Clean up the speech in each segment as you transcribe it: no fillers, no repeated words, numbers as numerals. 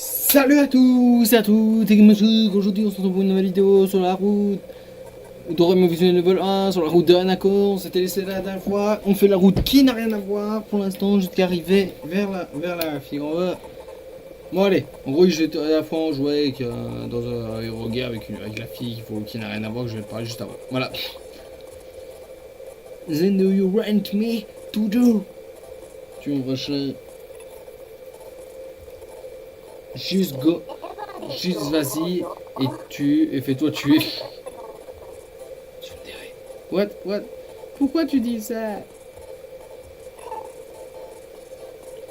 Salut à tous et à toutes, et monsieur, aujourd'hui on se retrouve pour une nouvelle vidéo sur la route d'Oremo Visual Level 1, sur la route de Hanako. On s'était laissé la dernière fois, on fait la route qui n'a rien à voir pour l'instant jusqu'à arriver vers la fille en haut. Bon allez, en gros j'étais à la fois on jouait avec, dans un aérogare avec la fille qui n'a rien à voir, que je vais te parler juste avant. Voilà. Then do you rent me to do? Tu me rachètes. Juste go. Juste vas-y et fais-toi tuer. Tu me dirais. What? Pourquoi tu dis ça?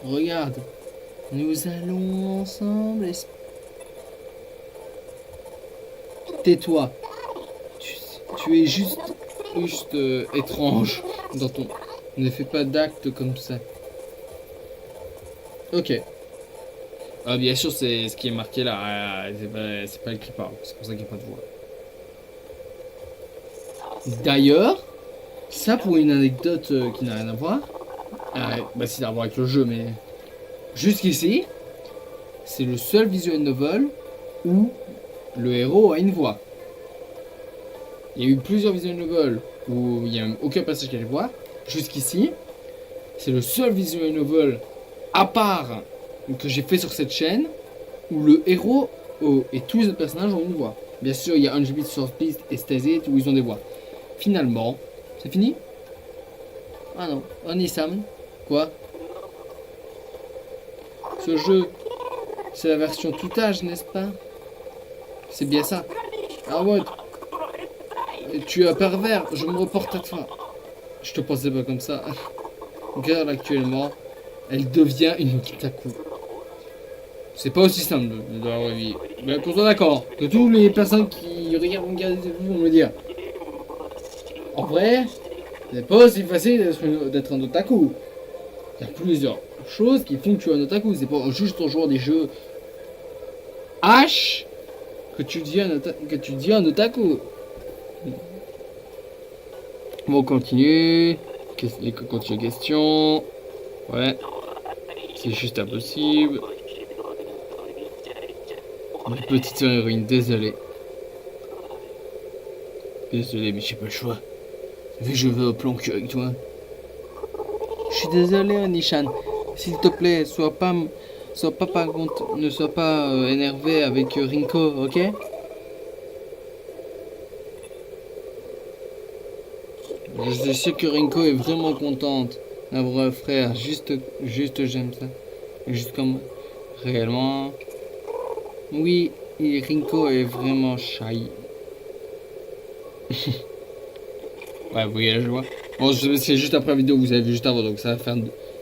Regarde. Nous allons ensemble. Tais-toi. Tu es juste étrange dans ton. Ne fais pas d'actes comme ça. Ok. Ah, bien sûr, c'est ce qui est marqué là. C'est pas elle qui parle. C'est pour ça qu'il n'y a pas de voix. D'ailleurs, ça pour une anecdote qui n'a rien à voir. Bah, c'est à voir avec le jeu, mais jusqu'ici, c'est le seul visual novel où le héros a une voix. Il y a eu plusieurs visual novels où il n'y a aucun passage qui a une voix. Jusqu'ici, c'est le seul visual novel à part que j'ai fait sur cette chaîne où le héros et tous les autres personnages ont une voix. Bien sûr, il y a Unjibit, Swordbeast et Stasit où ils ont des voix. Finalement, c'est fini? Ah non, Onisam. Quoi? Ce jeu, c'est la version tout âge, n'est-ce pas? C'est bien ça. Ah ouais. Tu es un pervers, je me reporte à toi. Je te pensais pas comme ça. Regarde actuellement, elle devient une Kitaku. C'est pas aussi simple de la vraie vie. Mais qu'on soit d'accord, que toutes les personnes qui regardent vont me dire. En vrai, c'est pas aussi facile d'être un otaku. Il y a plusieurs choses qui font que tu es un otaku. C'est pas juste en jouant des jeux H que tu dis un otaku. Bon, on continue. Continue question. Ouais. C'est juste impossible. Ma petite sœur héroïne, désolé. Désolé, mais j'ai pas le choix. Vu que je veux au plan cul avec toi. Je suis désolé, Anishan. S'il te plaît, par contre, ne sois pas énervé avec Rinko, ok? Je suis sûr que Rinko est vraiment contente d'avoir un frère. Juste j'aime ça. Juste comme réellement. Oui, Rinko est vraiment shy. Ouais, vous voyez la joie. Bon, c'est juste après la vidéo que vous avez vu juste avant, donc ça va faire.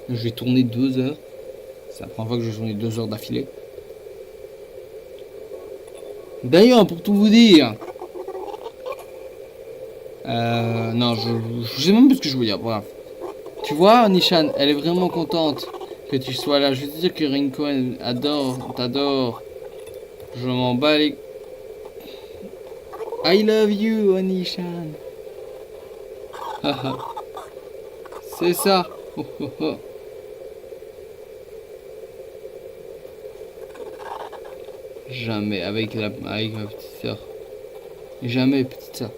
Je vais tourner 2 heures. C'est la première fois que je vais tourner 2 heures d'affilée. D'ailleurs, pour tout vous dire. Non, je sais même plus ce que je veux dire. Bref. Tu vois, Nishan, elle est vraiment contente que tu sois là. Je veux te dire que Rinko t'adore. Je m'en bats les. I love you, Anishan. C'est ça. Jamais avec ma petite soeur. Jamais, petite soeur.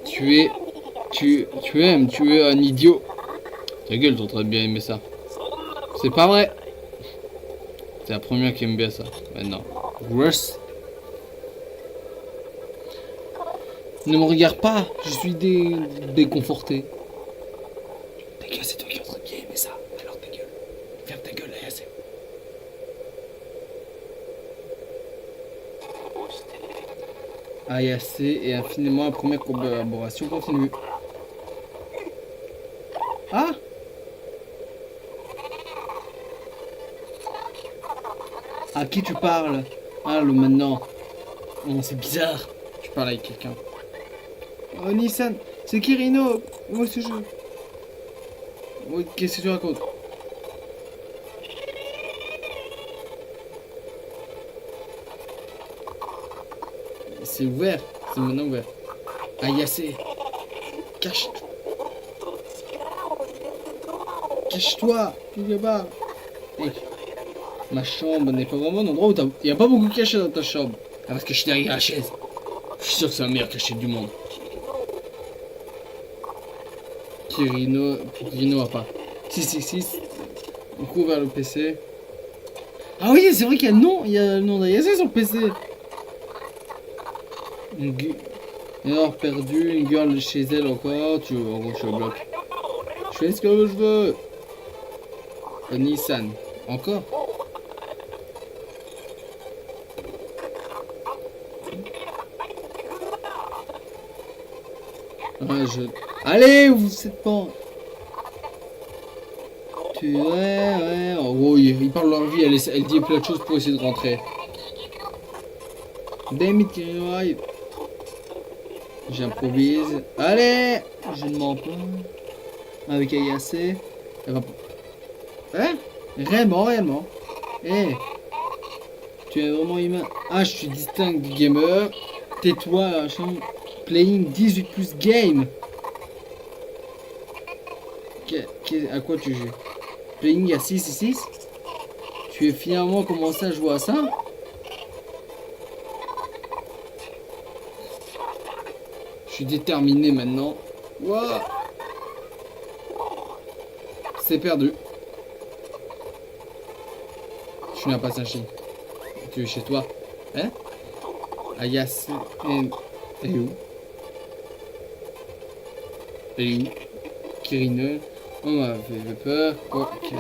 Tu es un idiot. Ta gueule, t'aurais bien aimé ça. C'est pas vrai. C'est la première qui aime bien ça. Maintenant. Gross. Ne me regarde pas. Je suis déconforté. Ta gueule, c'est toi qui aurais bien aimé ça. Alors ta gueule. Ferme ta gueule, là, c'est. Ayase et infiniment la première collaboration continue. Ah! À qui tu parles? Ah, le maintenant. Oh, c'est bizarre. Tu parles avec quelqu'un. Oh, Nissan, c'est Kirino. Moi, ce jeu. Oui, qu'est-ce que tu racontes? C'est ouvert. C'est maintenant ouvert. Ayase. Cache. Cache-toi. Tu viens pas. Ma chambre n'est pas vraiment un endroit où il n'y a pas beaucoup de cachets dans ta chambre. Elle va se cacher derrière la chaise. Je suis sûr que c'est la meilleure cachette du monde. Kirino a pas. 666. On court vers le PC. Ah oui, c'est vrai qu'il y a le nom. Il y a le nom d'Ayase sur le PC. Une heure perdue, une girl chez elle encore. En gros, je suis au bloc. Je fais ce que je veux. Nissan. Encore. Ouais, allez, vous êtes pas. Ouais. En gros, ils parlent leur vie. Elle dit plein de choses pour essayer de rentrer. Damn it, arrive. J'improvise. Allez, je ne mens pas. Avec Ayase. Hein? Réellement. Eh. Tu es vraiment humain. Ah, je suis distinct du gamer. Tais-toi, la chambre. Playing 18 plus game. À quoi tu joues? Playing à 6. Tu es finalement commencé à jouer à ça? Je suis déterminé maintenant. Wow. C'est perdu. Je n'ai pas Sachi. Tu es chez toi. Hein? Ayase. Elle est où? Elle est où? Kirino. On m'a fait peur. Ok.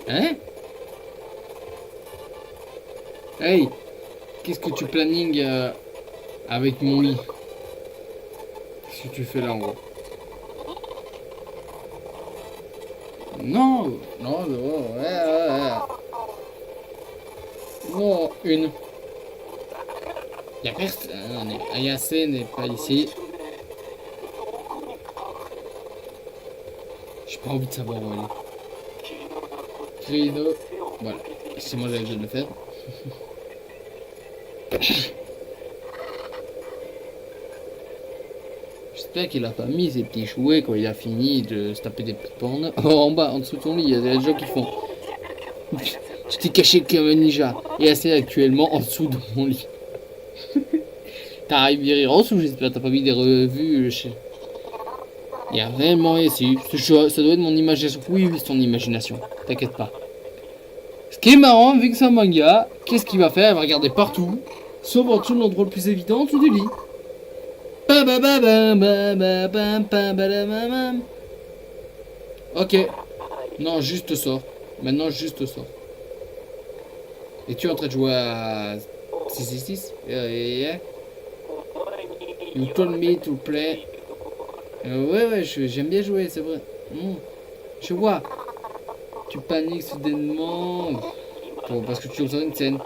Hein? Hey! Qu'est-ce que tu planning avec mon lit? Qu'est-ce que tu fais là en gros? Non, ouais. Non, une. Y'a personne. Ayase n'est pas ici. J'ai pas envie de savoir où elle est. Kirino. Voilà. C'est moi j'avais besoin de le faire. J'espère qu'il a pas mis ses petits jouets quand il a fini de se taper des petites pornes. Oh, en bas, en dessous de ton lit, il y a des gens qui font. Tu t'es caché comme un ninja. Et assez actuellement en dessous de mon lit. T'as arrivé en dessous, j'espère. T'as pas mis des revues. Il y a vraiment ici. Ça doit être mon imagination. Oui, c'est ton imagination. T'inquiète pas. Ce qui est marrant, vu que c'est un manga, qu'est-ce qu'il va faire? Il va regarder partout. Sauf en dessous de l'endroit le plus évident, en dessous du lit. Ok. Non, juste sort. Maintenant, juste sort. Et tu es en train de jouer à 666? Yeah. You told me to play. Ouais, j'aime bien jouer, c'est vrai. Je vois. Tu paniques soudainement. Bon, parce que tu observes une scène.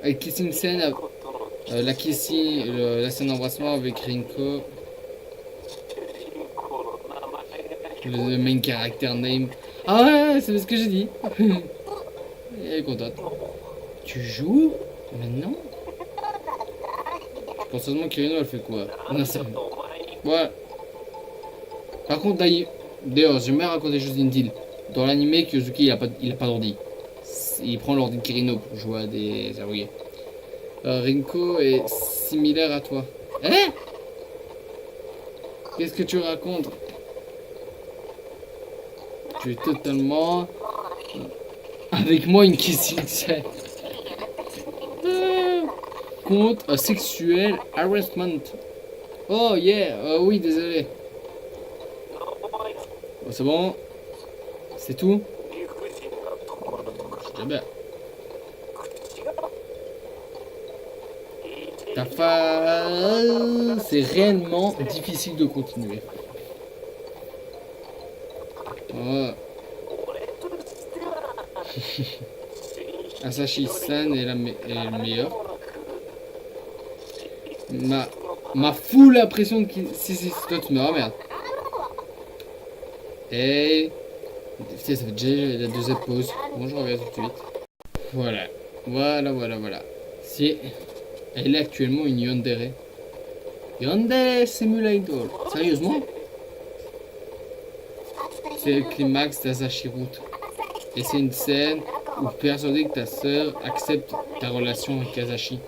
Avec kissing scène. La scène d'embrassement avec Rinko. Le main character name. Ah ouais, c'est ce que j'ai dit. Elle est contente. Tu joues maintenant? Je pense seulement que Kirino elle fait quoi? Non, c'est... Ouais. Par contre, d'ailleurs, j'aime bien raconter des choses inutiles. Dans l'anime, Kyosuke il a pas d'ordi. Il prend l'ordi de Kirino pour jouer à des verrouillés. Rinko est similaire à toi. Hein? Qu'est-ce que tu racontes? Tu es totalement... Avec moi une kissing scène. Contre sexuel harassment. Oh yeah, oui, désolé. Oh, c'est bon. C'est tout. C'est bien. C'est réellement difficile de continuer. Oh. Asashi-san est le meilleur. Ma full impression de si toi tu me remerdes. Et putain, ça fait déjà la deuxième pause. Bon, je reviens tout de suite. Voilà. Si elle est actuellement une yandere. Yandere Simulator. Sérieusement? C'est le climax d'Asashi Route. Et c'est une scène où persuadé que ta sœur accepte ta relation avec Asashi.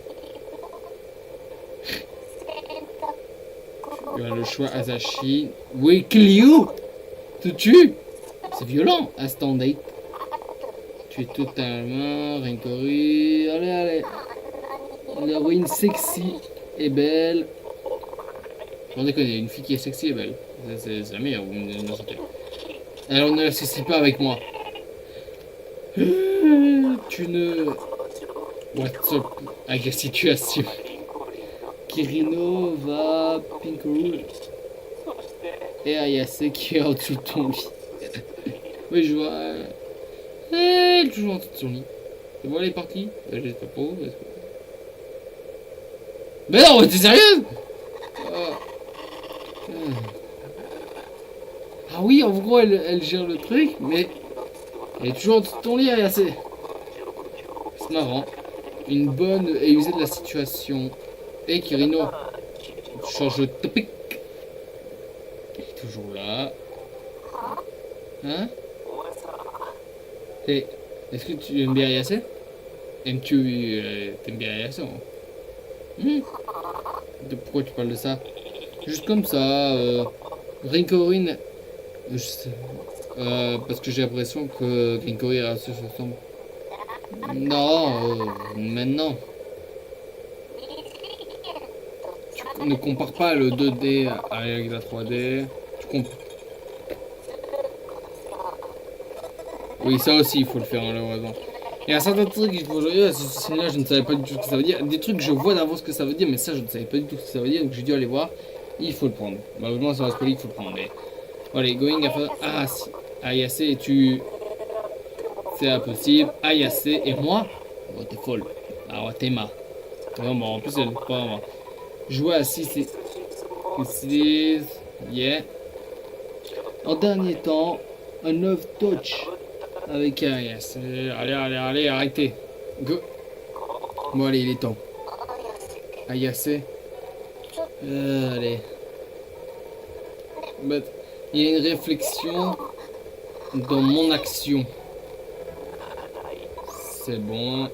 Tu as le choix Asashi. Oui, Clio te tue. C'est violent, instant date. Tu es totalement Rinkori. Allez, allez. L'héroïne sexy et belle. Sans déconner, une fille qui est sexy et belle. C'est la meilleure, vous me sortez. Alors ne l'associe pas avec moi. Tu ne... What's up avec la situation? Kirino va Pinkuru. Et Ayase qui est en dessous de ton lit. Oui, je vois. Elle est toujours en dessous de son lit. Et voilà, elle est partie. J'espère pas où. Mais non, t'es sérieuse? Ah oui, en gros, elle gère le truc, mais elle est toujours en dessous de ton lit, Ayase. C'est marrant. Une bonne et usée de la situation. Et Kirino change de topic. Il est toujours là. Hein? Hey, est-ce que tu aimes bien Ayase? Aimes-tu t'aimes bien Ayase? Pourquoi tu parles de ça? Juste comme ça. Rinkorin. Parce que j'ai l'impression que Rinkorin a se ressemble. Non, maintenant. Tu ne compares pas le 2D avec la 3D. Tu compares. Oui, ça aussi, il faut le faire, malheureusement. Il y a certains trucs qu'il faut jouer. Ce scénario, je ne savais pas du tout ce que ça veut dire. Des trucs que je vois d'avance ce que ça veut dire, mais ça, je ne savais pas du tout ce que ça veut dire. Donc j'ai dû aller voir. Il faut le prendre. Malheureusement, ça va se spoiler, il faut le prendre. Mais... Allez, going à faire. Ah, si. Ayase et tu. C'est impossible. Ayase et moi. Oh, t'es folle. Ah, ouais, t'es ma. Vraiment, en plus, elle est pas vraiment. Jouer à 6 et. 6. Yeah. En dernier temps, un 9 touch. Avec Ayase. Allez, arrêtez. Go. Bon, allez, il est temps. Ayase. Allez. But, il y a une réflexion dans mon action. C'est bon.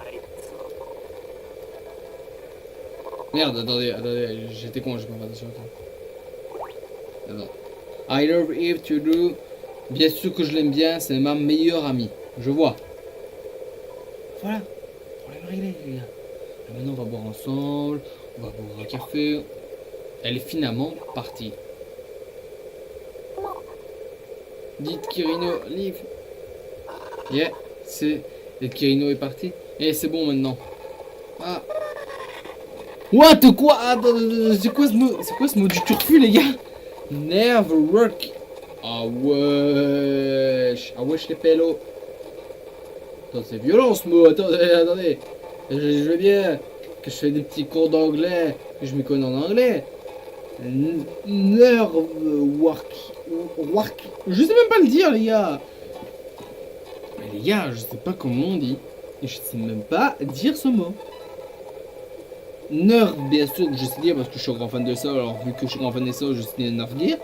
Merde, attendez, j'étais con, j'ai pas fait attention. Attends. I love Eve to do. Bien sûr que je l'aime bien, c'est ma meilleure amie. Je vois. Voilà. Problème réglé, les gars. Maintenant, on va boire ensemble. On va boire un café. Elle est finalement partie. Dites Kirino, leave. Yeah, c'est... Et Kirino est parti. Et c'est bon maintenant. Ah. What? Quoi? C'est quoi ce mot du turfu, les gars? Never work. Ah wesh. Ah wesh les pélos. Attends, c'est violent ce mot. Attendez. Je veux bien que je fais des petits cours d'anglais, que je m'y connais en anglais. Nerve work. Je sais même pas le dire, les gars. Mais les gars, je sais pas comment on dit. Et je sais même pas dire ce mot. Nerf, bien sûr que je sais dire parce que je suis un grand fan de ça. Alors, vu que je suis grand fan de ça, je sais dire Nerf dire.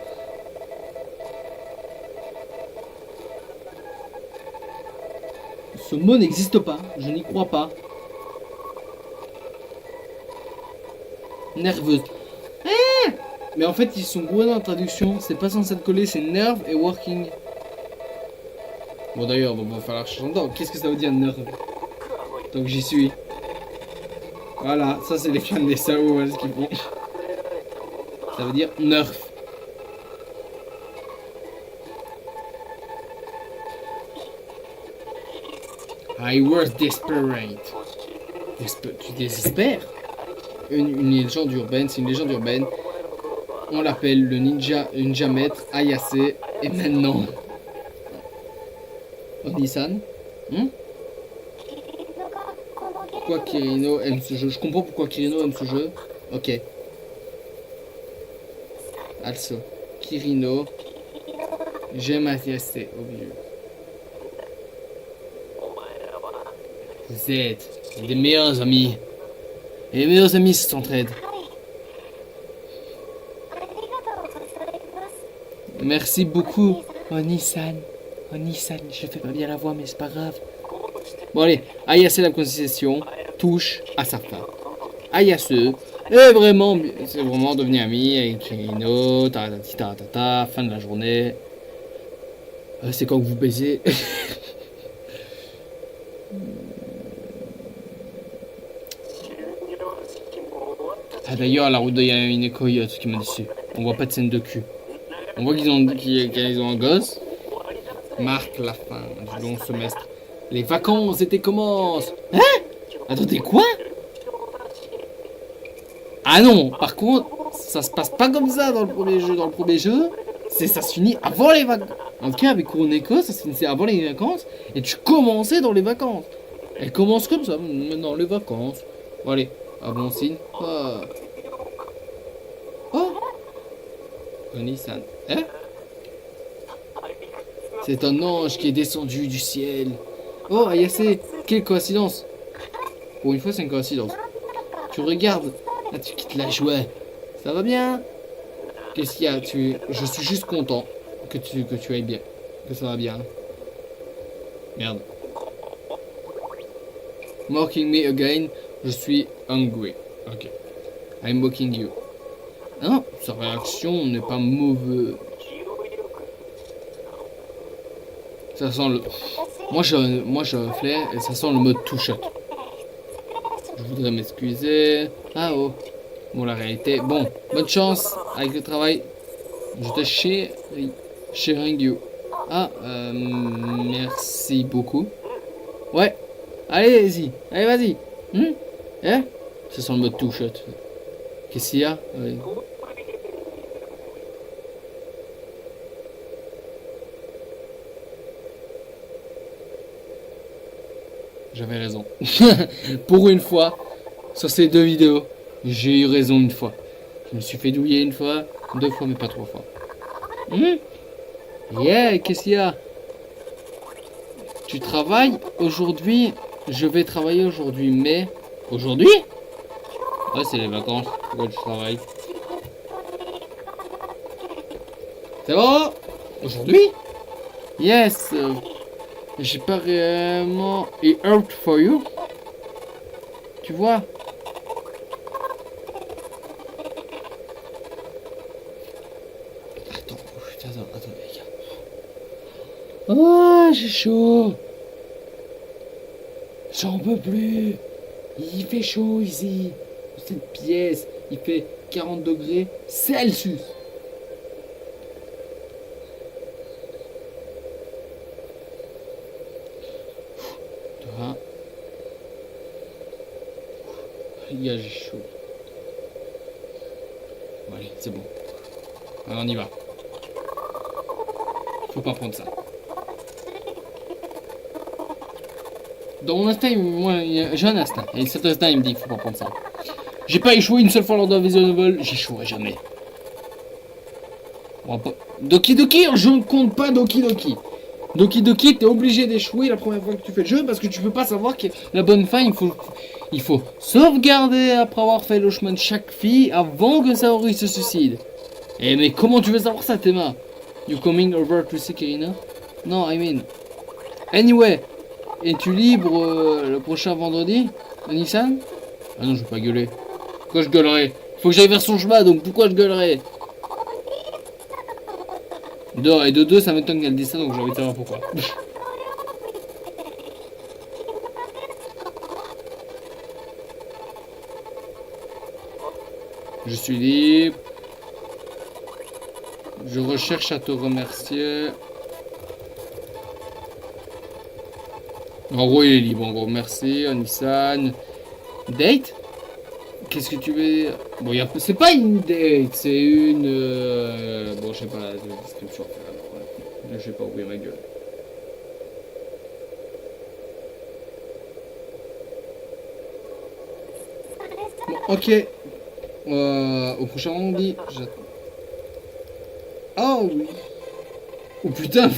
Ce mot n'existe pas. Je n'y crois pas. Nerveuse. Mais en fait, ils sont gourés dans la traduction. C'est pas censé être collé, c'est nerve et working. Bon, d'ailleurs, va falloir changer. Qu'est-ce que ça veut dire nerve? Donc j'y suis. Voilà, ça c'est les fans des Sao, voilà ce qu'ils font. Ça veut dire nerf. I was desperate. Tu désespères? Une légende urbaine, c'est une légende urbaine. On l'appelle le ninja maître Ayase. Et maintenant... Oni-san Pourquoi Kirino aime ce jeu? Je comprends pourquoi Kirino aime ce jeu. Ok. Also, Kirino, j'aime Ayase au milieu. Vous êtes des meilleurs amis. Et les meilleurs amis s'entraident. Merci beaucoup, Oni-san. Oh, Nissan, je fais pas bien la voix, mais c'est pas grave. Bon, allez, Ayase la concession touche à sa fin. Ayase est vraiment, c'est vraiment devenu ami avec Kirino, fin de la journée. C'est quand vous baisez. Ah d'ailleurs, à la route de Yamineko, il y a tout ce qui m'a dit. On voit pas de scène de cul. On voit qu'ils ont un gosse. Marque la fin du long semestre. Les vacances étaient commencent. Hein? Attendez, quoi? Ah non, par contre, ça se passe pas comme ça dans le premier jeu. Dans le premier jeu, ça se finit avant les vacances. En tout cas, avec Kuroneko, ça se finissait avant les vacances. Et tu commençais dans les vacances. Elle commence comme ça, dans les vacances. Bon, allez, à bon signe. Ah. Oh, Oni-san. Hein? C'est un ange qui est descendu du ciel. Oh, Ayase, quelle coïncidence. Pour une fois, c'est une coïncidence. Tu regardes. Là, tu quittes la joie. Ça va bien? Qu'est-ce qu'il y a? Je suis juste content que tu ailles bien. Que ça va bien. Merde. Mocking me again. Je suis hungry. Ok. I'm mocking you. Non, sa réaction n'est pas mauvaise. Ça sent le... Moi j'ai un flair et ça sent le mode touch-up. Je voudrais m'excuser. Ah oh. Bon, la réalité. Bon, bonne chance avec le travail. Je te sharing you. Ah, merci beaucoup. Ouais. Allez-y. Allez, vas-y. Hein? Ça sent le mode touch-up. Qu'est-ce qu'il y a? Ouais. J'avais raison. Pour une fois, sur ces 2 vidéos, j'ai eu raison une fois. Je me suis fait douiller une fois, 2 fois, mais pas 3 fois. Yeah, qu'est-ce qu'il y a? Tu travailles aujourd'hui? Je vais travailler aujourd'hui, mais... Aujourd'hui? Ouais, c'est les vacances. Pourquoi tu travailles? C'est bon? Aujourd'hui? Yes. J'ai pas réellement... It hurt for you? Tu vois? Attends, les gars. Oh, j'ai chaud. J'en peux plus. Il fait chaud ici. Cette pièce, il fait 40 degrés Celsius. J'ai chaud. Bon, allez, c'est bon. Alors, on y va. Faut pas prendre ça. Dans mon instinct, moi, j'ai un instinct. Et cet instinct, il me dit qu'il faut pas prendre ça. J'ai pas échoué une seule fois lors d'un visual novel, j'échouerai jamais. On va pas... Doki Doki, je ne compte pas Doki Doki. Doki Doki, t'es obligé d'échouer la première fois que tu fais le jeu parce que tu peux pas savoir que la bonne fin, il faut sauvegarder après avoir fait le chemin de chaque fille avant que Saori se suicide. Eh mais comment tu veux savoir ça, Théma? You coming over to see Kirina? Non, I mean. Anyway, es-tu libre le prochain vendredi, Nissan? Ah non, je vais pas gueuler. Pourquoi je gueulerais? Faut que j'aille vers son chemin, donc pourquoi je gueulerais? Et de deux, ça m'étonne qu'elle dise ça, donc j'ai envie de savoir pourquoi. Je suis libre. Je recherche à te remercier. En gros, il est libre. En gros, merci, Nissan. Date? Qu'est-ce que tu veux? Bon, c'est pas une date, c'est une... Bon, je sais pas la description. Ouais. Je vais pas ouvrir ma gueule. Bon, ok. Au prochain vendredi, j'attends. Oh oui. Oh putain.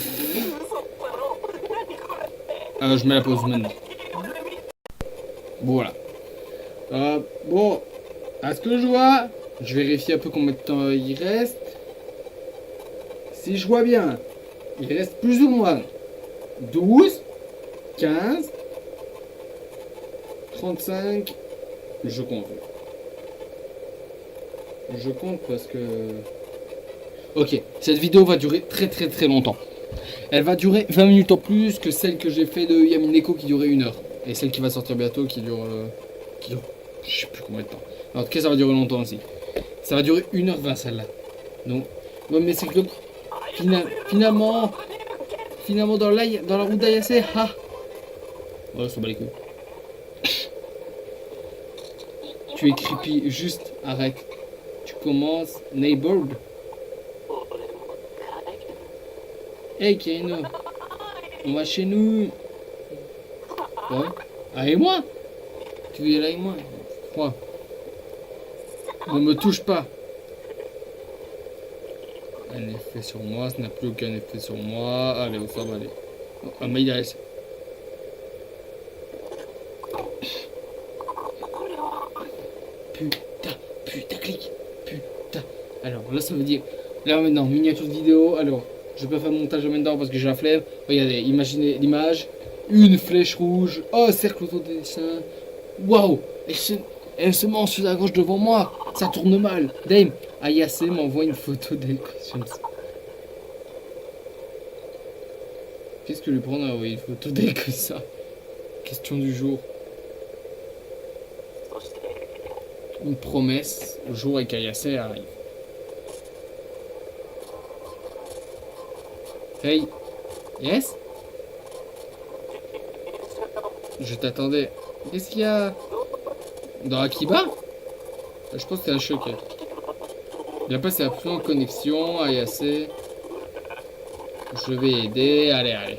Je mets la pause maintenant. Voilà. Bon, à ce que je vois, je vérifie un peu combien de temps il reste. Si je vois bien, il reste plus ou moins 12, 15, 35. Je compte. Je compte parce que... Ok, cette vidéo va durer très très très longtemps. Elle va durer 20 minutes en plus que celle que j'ai fait de Yamineko qui durait 1 heure. Et celle qui va sortir bientôt qui dure... je sais plus combien de temps. En tout cas, ça va durer longtemps aussi. Ça va durer 1h20 celle-là. Donc, ouais, mais c'est que finalement dans la route d'Ayase, ah. Ouais, on s'en bat les couilles. Tu es creepy, juste arrête. Tu commences neighborhood. Hey Keino, on va chez nous. Ouais. Avec moi. Tu veux y aller avec moi? Quoi? Ne me touche pas. Un effet sur moi, ça n'a plus aucun effet sur moi. Allez, on s'en va aller. Oh, mais il reste. Putain, clique. Putain. Alors, là, ça veut dire... Là, maintenant, miniature vidéo. Alors, je peux faire le montage maintenant parce que j'ai la flemme. Regardez, imaginez l'image. Une flèche rouge. Oh, cercle autour des dessins. Waouh. Elle se mange sur la gauche devant moi. Ça tourne mal. Dame, Ayase m'envoie une photo d'elle. Qu'est-ce que lui prendre à envoyer une photo d'elle comme ça? Question du jour. Une promesse. Le jour avec Ayase arrive. Hey. Yes? Je t'attendais. Qu'est-ce qu'il y a? Dans Akiba? Je pense que c'est un choc. Il a passé après en connexion, Ayase. Je vais aider. Allez.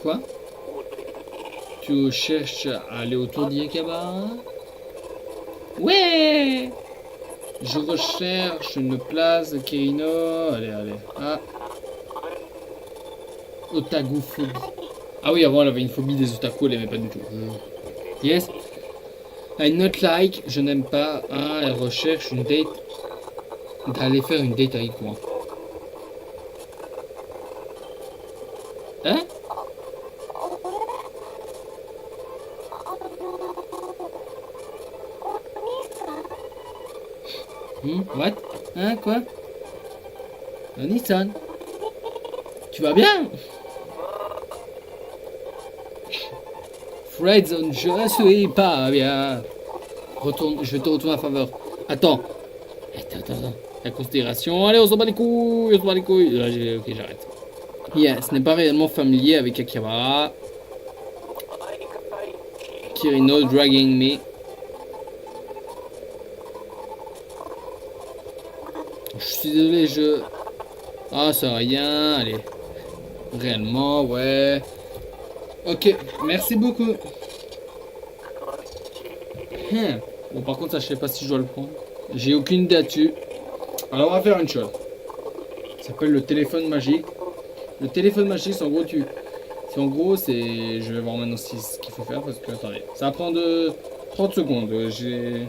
Quoi? Tu cherches à aller autour d'Yakaba? Ouais! Je recherche une place, Kirino. Allez. Ah. Otagophobie. Ah oui, avant elle avait une phobie des otaku, elle aimait pas du tout. Yes. I not like, je n'aime pas. Ah, elle recherche une date. D'aller faire une date avec moi. Hein? What? Hein, quoi? Nissan. Tu vas bien? Fredzone, je suis pas bien. Retourne, je vais te retourner à faveur. Attends. La considération. Allez, on s'en bat les couilles. Là, ok, j'arrête. Yeah, ce n'est pas réellement familier avec Akihabara. Kirino dragging me. Je suis désolé, Ah, ça va rien, allez. Réellement, ouais. Ok, merci beaucoup. Bon, par contre, ça, je sais pas si je dois le prendre. J'ai aucune idée là-dessus. Alors, on va faire une chose. Ça s'appelle le téléphone magique. Le téléphone magique, c'est en gros, c'est... Je vais voir maintenant ce qu'il faut faire parce que, attendez. Ça va prendre 30 secondes. J'ai...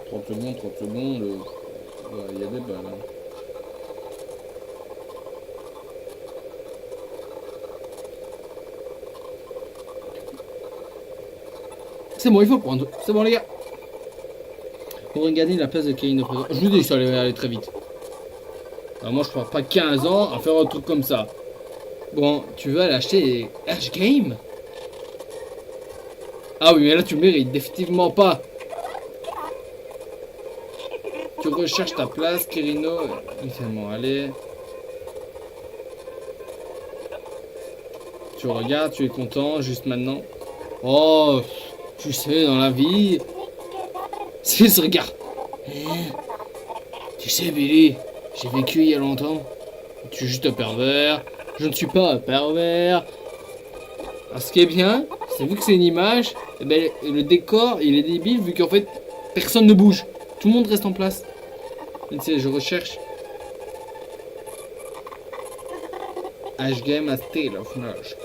30 secondes. Il y a des balles. Hein. C'est bon, il faut prendre. C'est bon, les gars. Pour regarder la place de Keino. Je vous dis que ça allait aller très vite. Alors moi, je prends pas 15 ans à faire un truc comme ça. Bon, tu veux aller acheter H Game? Ah oui, mais là, tu mérites définitivement pas. Tu recherches ta place, Kirino. Initialement, allez. Tu regardes, tu es content, juste maintenant. Oh, tu sais, dans la vie... C'est ce regard. Tu sais, Billy, j'ai vécu il y a longtemps. Tu es juste un pervers. Je ne suis pas un pervers. Alors, ce qui est bien, c'est vu que c'est une image, eh ben, le décor, il est débile vu qu'en fait, personne ne bouge. Tout le monde reste en place. Tu sais, je recherche. H-Game à Tale of Merge.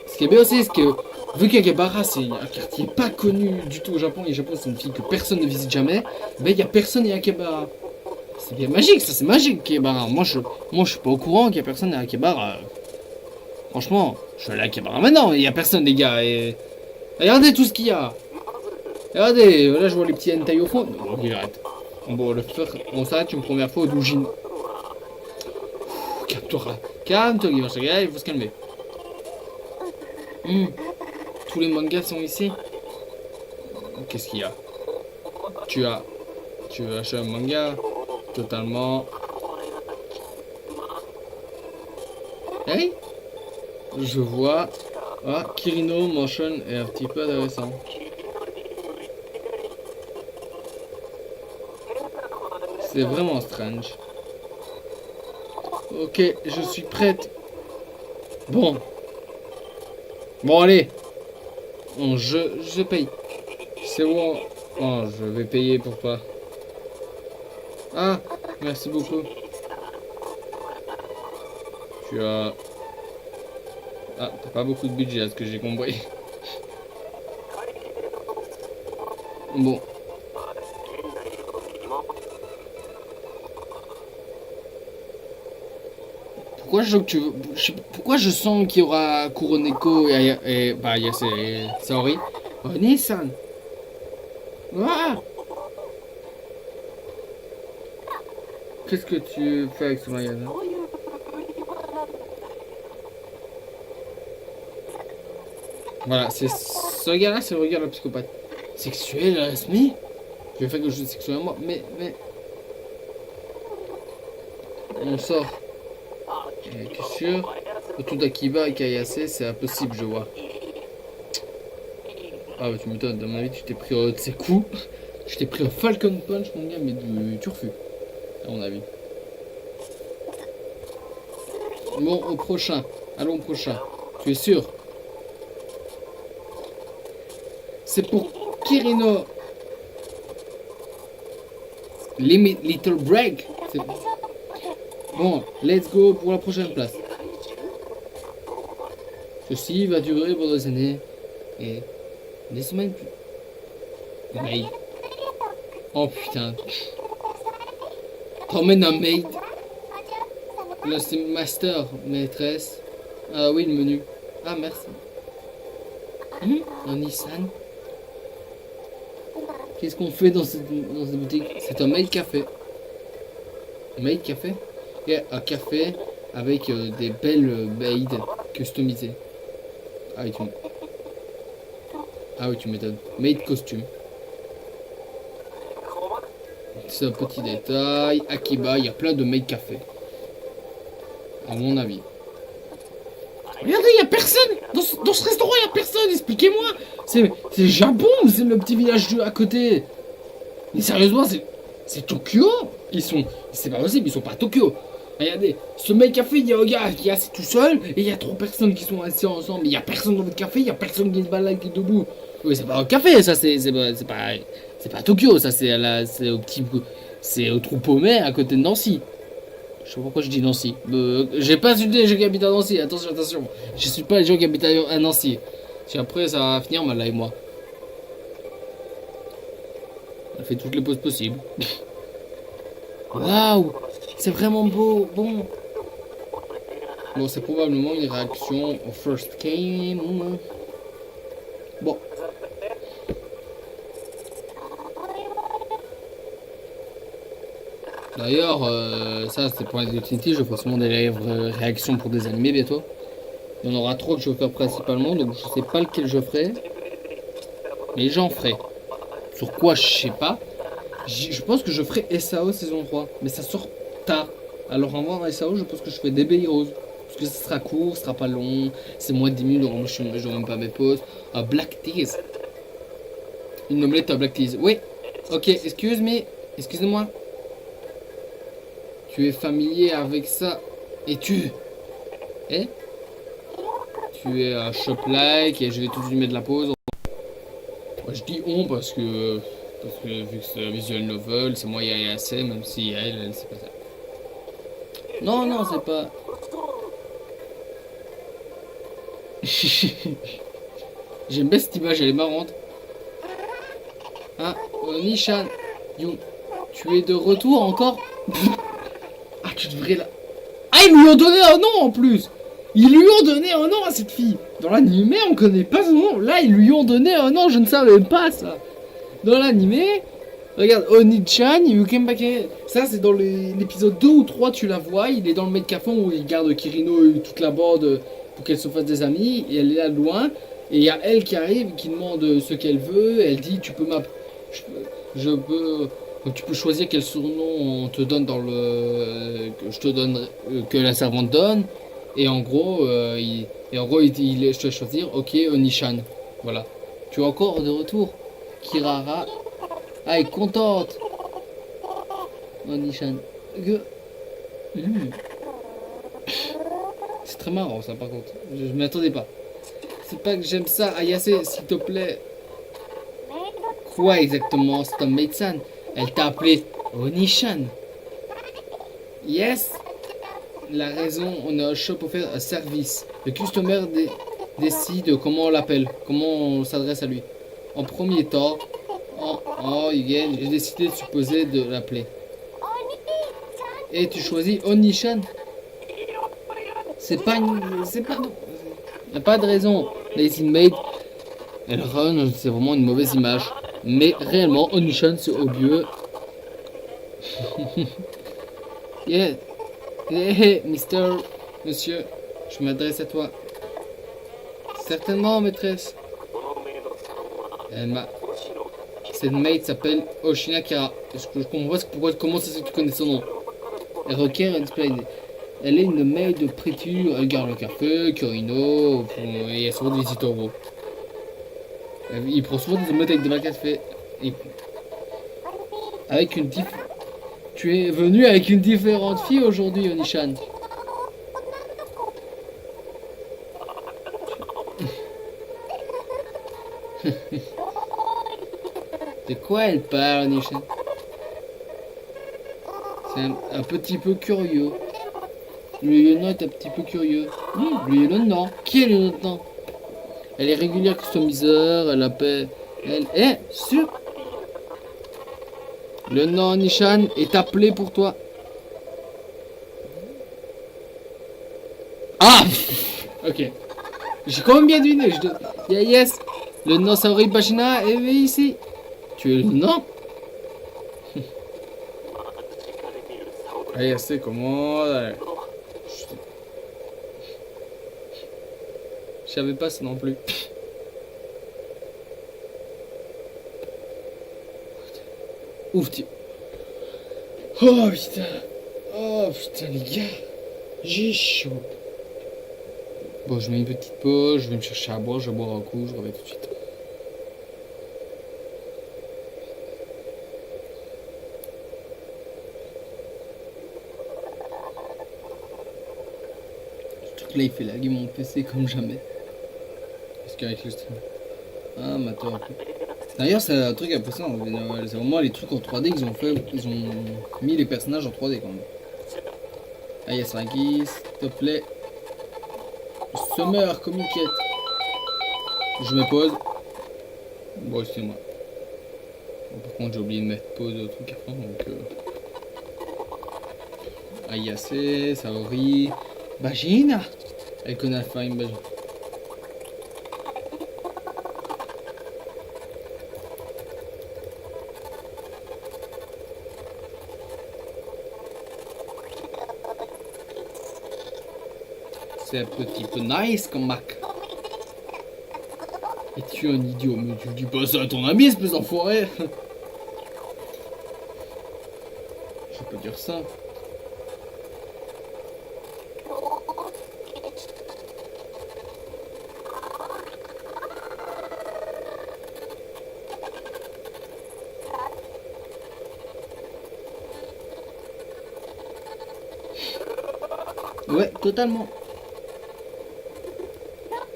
Ce qui est bien aussi, c'est que vu qu'Akabara c'est un quartier pas connu du tout au Japon, et le Japon c'est une ville que personne ne visite jamais, ben il n'y a personne à Akabara. C'est bien magique, ça c'est magique Akihabara. Moi je suis pas au courant qu'il y a personne à Akihabara. Franchement, je suis allé à Akihabara maintenant, il y a personne les gars. Et... Regardez tout ce qu'il y a. Regardez, là je vois les petits hentai au fond. Non, ok, arrête. Bon, on s'arrête une première fois au doujin. Calme-toi, calme-toi, il faut se calmer. Tous les mangas sont ici. Qu'est-ce qu'il y a? Tu veux acheter un manga totalement. Hey, je vois. Ah, Kirino Motion est un petit peu intéressant. C'est vraiment strange. Ok, je suis prête. Bon. Bon, allez. Bon, je paye. C'est bon. Oh, je vais payer pour toi. Ah, merci beaucoup. Tu as... Ah, t'as pas beaucoup de budget à ce que j'ai compris. Bon. Pourquoi je sens qu'il y aura Kuroneko et bah, il y a Saori. Oh, Nissan. Ah, qu'est-ce que tu fais avec ce magasin? Voilà, c'est ce gars-là, c'est le regard de psychopathe. Sexuel, Asmi? Je vais faire quelque chose de sexuel à moi, mais... On sort. T'es sûr? Autour d'Akiba et Kayase, c'est impossible, je vois. Ah bah tu m'étonnes, dans mon avis, tu t'es pris de ses coups. Je t'ai pris un Falcon Punch, mon gars, mais du turfu. À mon avis. Bon, au prochain. Allons au prochain. Tu es sûr? C'est pour Kirino. Little Break. Bon, let's go pour la prochaine place. Ceci va durer pendant des années. Et des semaines plus. Maid. Oh putain. T'emmènes un maid. Là c'est master, maîtresse. Ah oui, le menu. Ah merci. Un Nissan. Qu'est-ce qu'on fait dans cette boutique? C'est un maid café. Un maid café? Et un café avec des belles maids customisées. Ah oui, tu m'étonnes. Maid costume. C'est un petit détail. Akiba, il y a plein de maid café. À mon avis. Regardez, il n'y a personne dans ce restaurant, il n'y a personne. Expliquez-moi. C'est Japon ou c'est le petit village à côté? Mais sérieusement, c'est Tokyo. C'est pas possible, ils sont pas à Tokyo. Regardez, ce mec café, il y a un gars qui est assis tout seul et il y a 3 personnes qui sont assises ensemble. Il n'y a personne dans le café, il n'y a personne qui se balade qui est debout. Oui, c'est pas un café, ça, c'est pas à Tokyo, ça, c'est au petit. C'est au Trou-Paumé à côté de Nancy. Je sais pas pourquoi je dis Nancy. J'ai pas insulté les gens qui habitent à Nancy, attention, attention. Je suis pas les gens qui habitent à Nancy. Si après ça va finir mal là et moi. On fait toutes les poses possibles. Waouh, c'est vraiment beau. Bon, c'est probablement une réaction au first game. Bon. D'ailleurs, ça c'est pour les Utility, je ferai sûrement des réactions pour des animés bientôt. Il y en aura 3 que je vais faire principalement, donc je sais pas lequel je ferai. Mais j'en ferai. Sur quoi, je sais pas. Je pense que je ferai SAO saison 3. Mais ça sort tard. Alors en voir SAO, je pense que je ferai DB Heroes. Parce que ça sera court, ça sera pas long. C'est moins de 10 minutes, donc je n'aurai même pas mes pauses. Black Teas. Une omelette à Black Teas. Oui. Ok, excusez-moi. Tu es familier avec ça. Et tu... Eh? Tu es à Shop Like et je vais tout de suite mettre de la pause. Je dis on parce que vu que c'est un visual novel, c'est moi et assez, même si elle c'est pas ça. Non, c'est pas. J'aime bien cette image, elle est marrante. Ah, Nishan, tu es de retour encore? Ah, tu devrais la... Ah, ils lui ont donné un nom en plus. Ils lui ont donné un nom à cette fille. Dans l'animé, on connaît pas son nom. Là, ils lui ont donné un nom, je ne savais pas ça. Dans l'animé, regarde, Oni-chan, Yukembake. Ça, c'est dans l'épisode 2 ou 3, tu la vois. Il est dans le médecafond où il garde Kirino et toute la bande pour qu'elle se fasse des amis. Et elle est là de loin. Et il y a elle qui arrive, qui demande ce qu'elle veut. Elle dit, tu peux m'appeler. Je peux. Donc tu peux choisir quel surnom on te donne dans le. Que je te donne. Que la servante donne. Et en gros, je te vais choisir, ok, Onishan. Voilà. Tu es encore de retour. Kirara. Ah, elle est contente. Onishan. C'est très marrant ça par contre. Je m'y attendais pas. C'est pas que j'aime ça. Ayase, s'il te plaît. Quoi exactement? C'est un médecin. Elle t'a appelé Onishan. Yes. La raison, on a un shop pour faire un service. Le customer décide comment on l'appelle, comment on s'adresse à lui. En premier temps, j'ai décidé de supposer de l'appeler. Et tu choisis Onishan. C'est pas une... C'est pas... Il n'y a pas de raison. Lazy Maid, elle run, c'est vraiment une mauvaise image. Mais réellement, Onishan, c'est odieux. Yeah. Hé, monsieur, je m'adresse à toi. Certainement, maîtresse. Cette maid s'appelle Oshina Kara. Je comprends pas comment ça se fait que tu connais son nom. Elle requiert un display. Elle est une maid de préture. Elle garde le café, Kurino, et elle souvent des visites au gros. Il prend souvent des meutes avec des café. Avec une diff. Tu es venu avec une différente fille aujourd'hui, Onishan. De quoi elle parle, Onishan? C'est un petit peu curieux. Le lieutenant est un petit peu curieux. Le lieutenant. Qui est le lieutenant? Elle est régulière customiseur, elle appelle... Elle est sur... Le nom Nishan est appelé pour toi. Ah. Ok. J'ai quand même bien deviné. Yes. Le nom Saori Bashina est ici. Tu es le nom? Allez, c'est comment... Je savais pas ça non plus. Ouf, tu... Oh putain. Oh putain les gars. J'ai chaud. Bon, je mets une petite pause, je vais me chercher à boire, je vais boire un coup, je reviens tout de suite. Ce truc là il fait laguer mon PC comme jamais. Parce qu'avec le stream. Ah, ma toi. D'ailleurs, c'est un truc impressionnant. C'est vraiment les trucs en 3D qu'ils ont fait. Ils ont mis les personnages en 3D quand même. Ah, yes, Ragis, s'il te plaît. Summer, communicate. Je me pose. Bon, c'est moi. Bon, par contre, j'ai oublié de mettre pause au truc à fond. Donc. Ayase, Saori. Bajina. Elle connaît la fine Bajina. C'est un petit peu nice comme Mac. Et tu es un idiot, mais tu dis pas ça à ton ami, espèce d'enfoiré. Je peux dire ça. Ouais, totalement.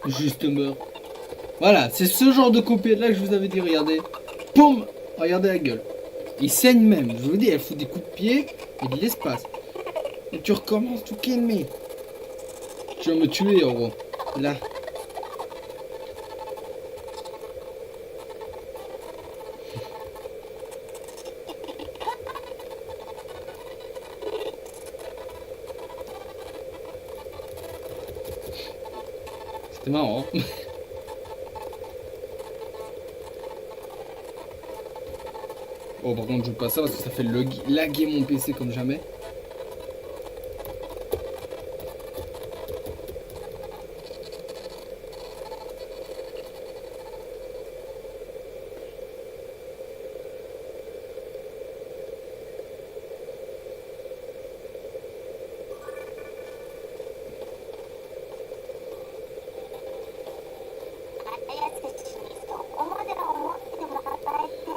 Justement. Voilà, c'est ce genre de copier là que je vous avais dit, regardez. Poum. Regardez la gueule. Il saigne même. Je vous dis, elle fout des coups de pied et de l'espace. Et tu recommences tout calmer. Tu vas me tuer, en gros. Là. C'était marrant. Hein. Oh, par contre, je veux pas ça parce que ça fait laguer mon PC comme jamais.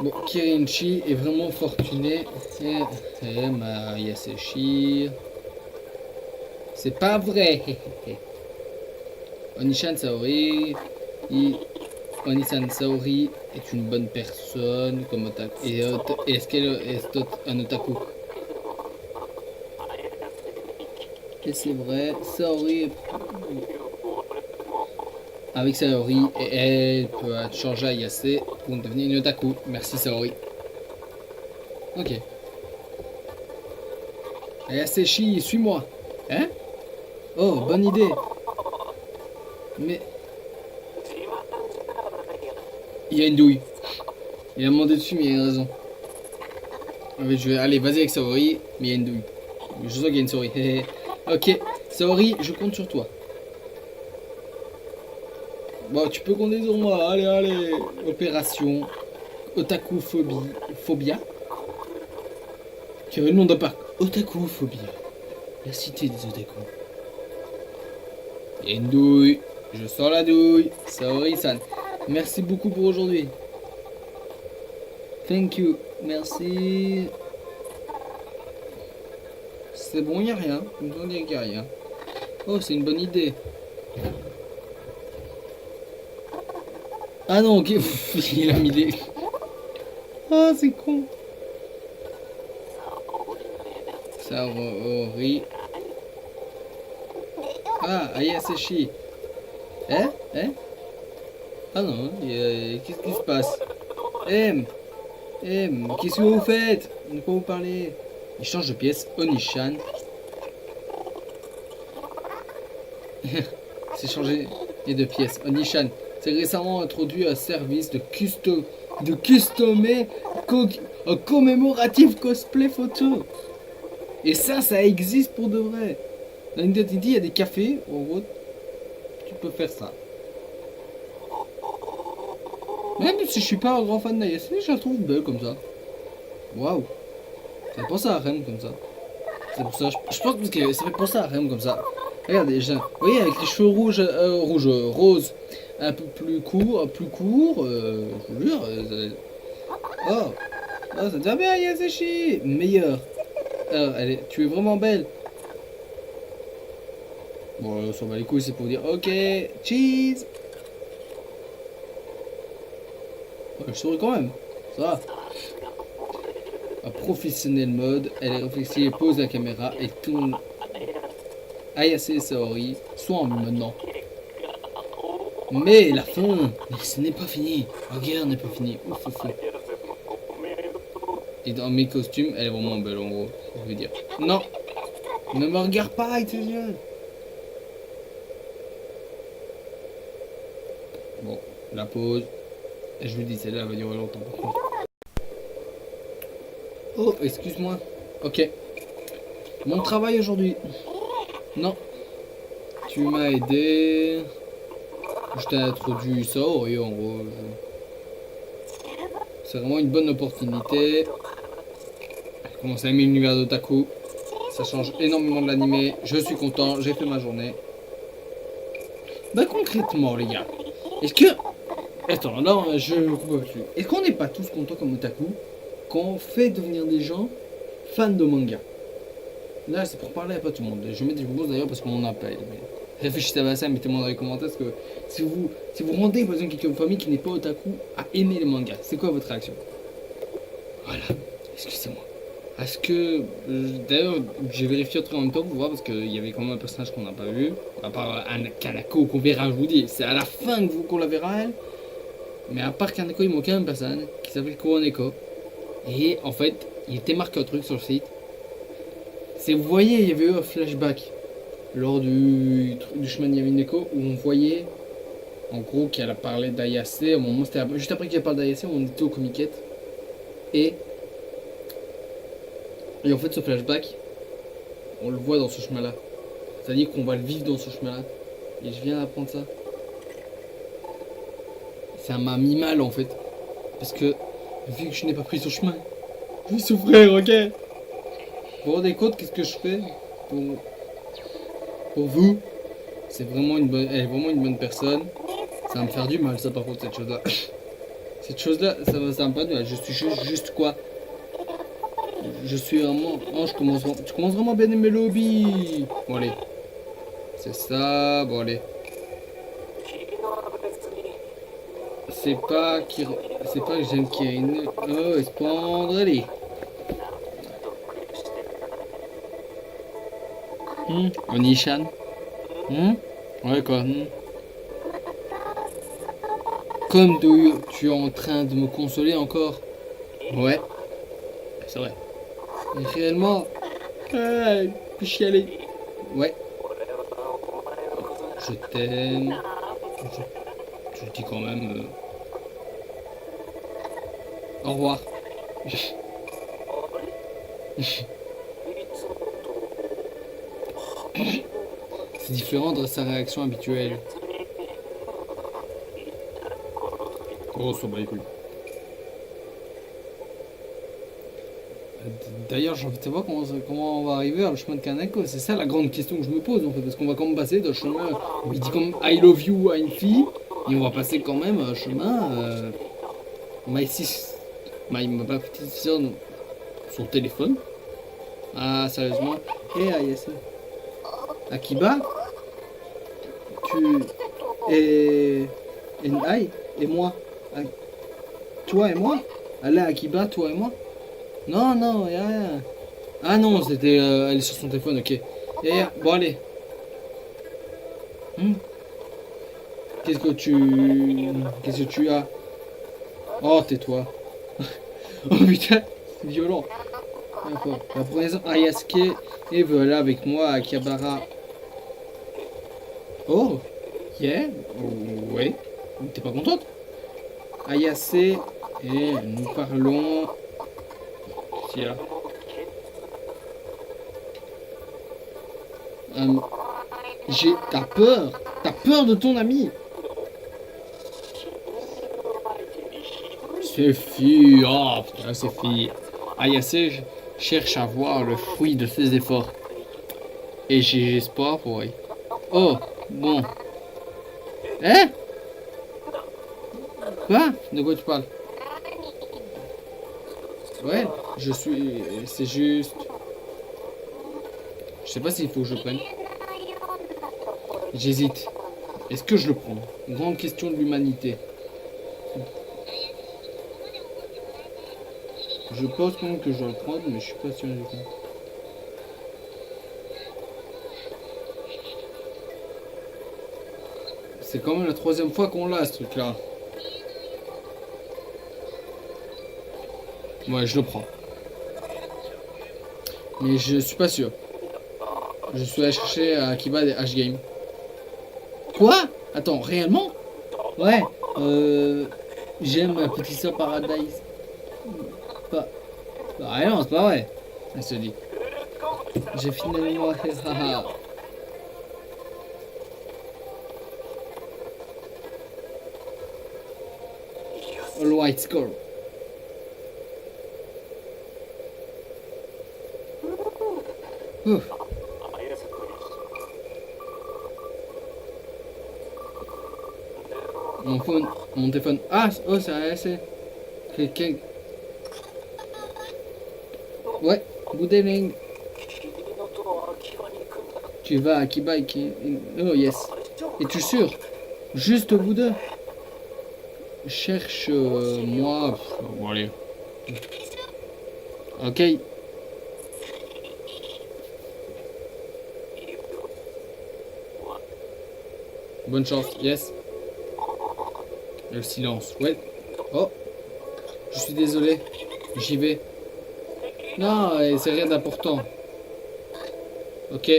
Bon, Kirinchi est vraiment fortuné. Et Yaseshi. C'est pas vrai. Onishan Saori. Onisan Saori est une bonne personne comme otaku. Et est-ce qu'elle est un otaku? Et c'est vrai, Saori. Avec Saori, elle peut changer à Yase pour devenir une otaku. Merci Saori. Ok. Yaseshi, suis-moi. Hein? Oh, bonne idée. Mais... il y a une douille. Il a demandé dessus, mais il a une raison. Allez, vas-y avec Saori, mais il y a une douille. Je sens qu'il y a une Saori. Ok, Saori, je compte sur toi. Bon, tu peux compter sur moi. Allez, allez. Opération Otakuphobia. Tu avais le nom d'un parc. Otakuphobia. La cité des otaku. Il y a une douille. Je sens la douille. Saori-san. Merci beaucoup pour aujourd'hui. Thank you. Merci. C'est bon, il n'y a rien. On peut dire qu'il n'y a rien. Oh, c'est une bonne idée. Ah non, ok. Il a mis des... Ah, c'est con. Saori. Ah, Ayaseshi. Hein? Hein? Ah non, qu'est-ce qui se passe? Qu'est-ce que vous faites? De quoi vous parlez? Il change de pièce. Onishan. C'est changé de pièce. Onishan. C'est récemment introduit un service de customé commémoratif cosplay photo. Et ça existe pour de vrai. Dans Nintendo, il y a des cafés, en gros, tu peux faire ça. Même si je suis pas un grand fan d'Ayase, je la trouve belle comme ça. Waouh. Ça fait penser à Rem comme ça. C'est pour ça, je pense que ça fait penser à Rem comme ça. Regardez, vous voyez, avec les cheveux roses, un peu plus court, je vous jure. Oh, ça devient bien, Yaseshi. Meilleur. Alors, tu es vraiment belle. Bon, ça va les couilles, c'est pour dire ok, cheese. Ouais, je souris quand même, ça va. Un professionnel mode, elle est réflexive, pose la caméra et tourne Ayase et Saori, soit en maintenant. Mais la fin, mais ce n'est pas fini. Regarde, n'est pas fini. Ouf, ouf, ouf. Et dans mes costumes, elle est vraiment belle en gros, je veux dire. Non, ne me regarde pas avec tes yeux. Bon, la pause. Et je vous dis, celle-là va durer longtemps. Oh, excuse-moi. Ok. Mon travail aujourd'hui. Non. Tu m'as aidé. Je t'ai introduit ça, oui, en gros. C'est vraiment une bonne opportunité. Je commence à aimer l'univers d'Otaku. Ça change énormément de l'animé. Je suis content, j'ai fait ma journée. Bah concrètement, les gars. Est-ce que... Attends, là, est-ce qu'on n'est pas tous contents comme Otaku quand on fait devenir des gens fans de manga? Là, c'est pour parler à pas tout le monde. Je vais mettre des choses d'ailleurs parce qu'on en appelle. Mais... réfléchissez à ça, mettez-moi dans les commentaires parce que si vous rendez par exemple quelqu'un de famille qui n'est pas otaku à aimer les mangas, c'est quoi votre réaction? Voilà, excusez-moi. Est-ce que... d'ailleurs, j'ai vérifié autrement en même temps pour voir parce qu'il y avait quand même un personnage qu'on n'a pas vu. À part Kanako qu'on verra, je vous dis. C'est à la fin qu'on la verra elle. Mais à part Kanako, il manquait une personne qui s'appelle Kuroneko. Et en fait, il était marqué un truc sur le site. C'est, vous voyez, il y avait eu un flashback lors du chemin de Yamineko où on voyait En gros, qu'elle a parlé d'Ayase. Au moment, c'était juste après qu'elle parle d'Ayase, on était au comiquette. Et, et en fait, ce flashback, on le voit dans ce chemin-là. C'est-à-dire qu'on va le vivre dans ce chemin-là. Et je viens d'apprendre ça. Ça m'a mis mal en fait. Parce que, vu que je n'ai pas pris ce chemin, je vais souffrir, ok? Vous vous rendez compte, qu'est-ce que je fais pour vous? C'est vraiment une bonne, elle est vraiment une bonne personne. Ça va me faire du mal, ça, par contre, cette chose-là. Cette chose-là, ça va me faire du mal. Je suis juste quoi? Je suis vraiment... Oh, tu commences vraiment à bien aimer le hobby. Bon, allez. C'est ça, bon, allez. C'est pas que j'aime Kirin. Oh, espandre, allez. Onishan. Ouais, quoi. Comme tu es en train de me consoler encore. Ouais, c'est vrai. Mais réellement, puis chialer. Ouais, je t'aime. Je le dis quand même. Au revoir. C'est différent de sa réaction habituelle. Oh, ça bat les couilles. D'ailleurs, j'ai envie de savoir comment on va arriver à le chemin de Kaneko. C'est ça la grande question que je me pose en fait. Parce qu'on va quand même passer d'un chemin où il dit comme I love you à une fille. Et on va passer quand même un chemin. Ma petite soeur, son téléphone. Ah, sérieusement. Et Ayase. Akiba, tu. Et Nai, et moi. Toi et moi. Allez, Akiba, toi et moi. Non, non, y'a rien. Ah non, c'était. Elle est sur son téléphone, ok. Bon, allez. Qu'est-ce que tu as? Oh, tais-toi. Oh putain, c'est violent. D'accord. La présence Ayasuke et voilà avec moi à Akihabara. Oh, yeah. Oh, ouais. T'es pas contente? Ayase et nous parlons. Tiens. T'as peur? T'as peur de ton ami? C'est fille. Oh putain, c'est fille. Ayase cherche à voir le fruit de ses efforts. Et j'ai espoir pour elle. Oh, bon. Hein? Quoi? De quoi tu parles? Ouais, c'est juste... Je sais pas s'il faut que je le prenne. J'hésite. Est-ce que je le prends? Grande question de l'humanité. Je pense quand même que je dois le prendre, mais je suis pas sûr du tout. C'est quand même la 3e fois qu'on l'a, ce truc-là. Ouais, je le prends. Mais je suis pas sûr. Je suis allé chercher à Akiba des H-Game. Quoi? Attends, réellement? Ouais, j'aime ma petite soeur Paradise. Pas... Bah non, c'est pas vrai. Elle se dit. J'ai finalement... All white score. Ouf. Mon téléphone. Ah, oh, c'est quelqu'un. Ouais, Boudeling. Tu vas à Kiba et oh, yes. Es-tu sûr? Juste vous deux. Cherche moi. Bon, allez. Ok. Bonne chance, yes. Le silence, ouais. Oh, je suis désolé. J'y vais. Non, c'est rien d'important. Ok,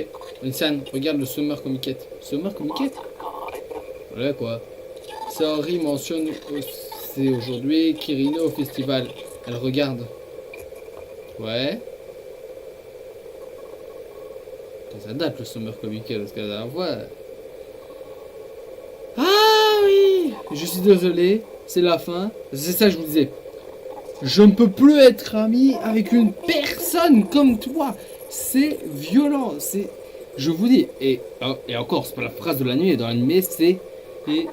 Nissan, regarde le Summer Comiquette. Summer Comiquette? Voilà quoi. Saori mentionne c'est aujourd'hui Kirino au festival. Elle regarde. Ouais. Ça date le Summer Comic Con parce que la dernière fois. Ah oui. Je suis désolé. C'est la fin. C'est ça que je vous disais. Je ne peux plus être ami avec une personne comme toi. C'est violent. C'est. Je vous dis. Et encore, c'est pas la phrase de la nuit. Dans l'anime, c'est. Et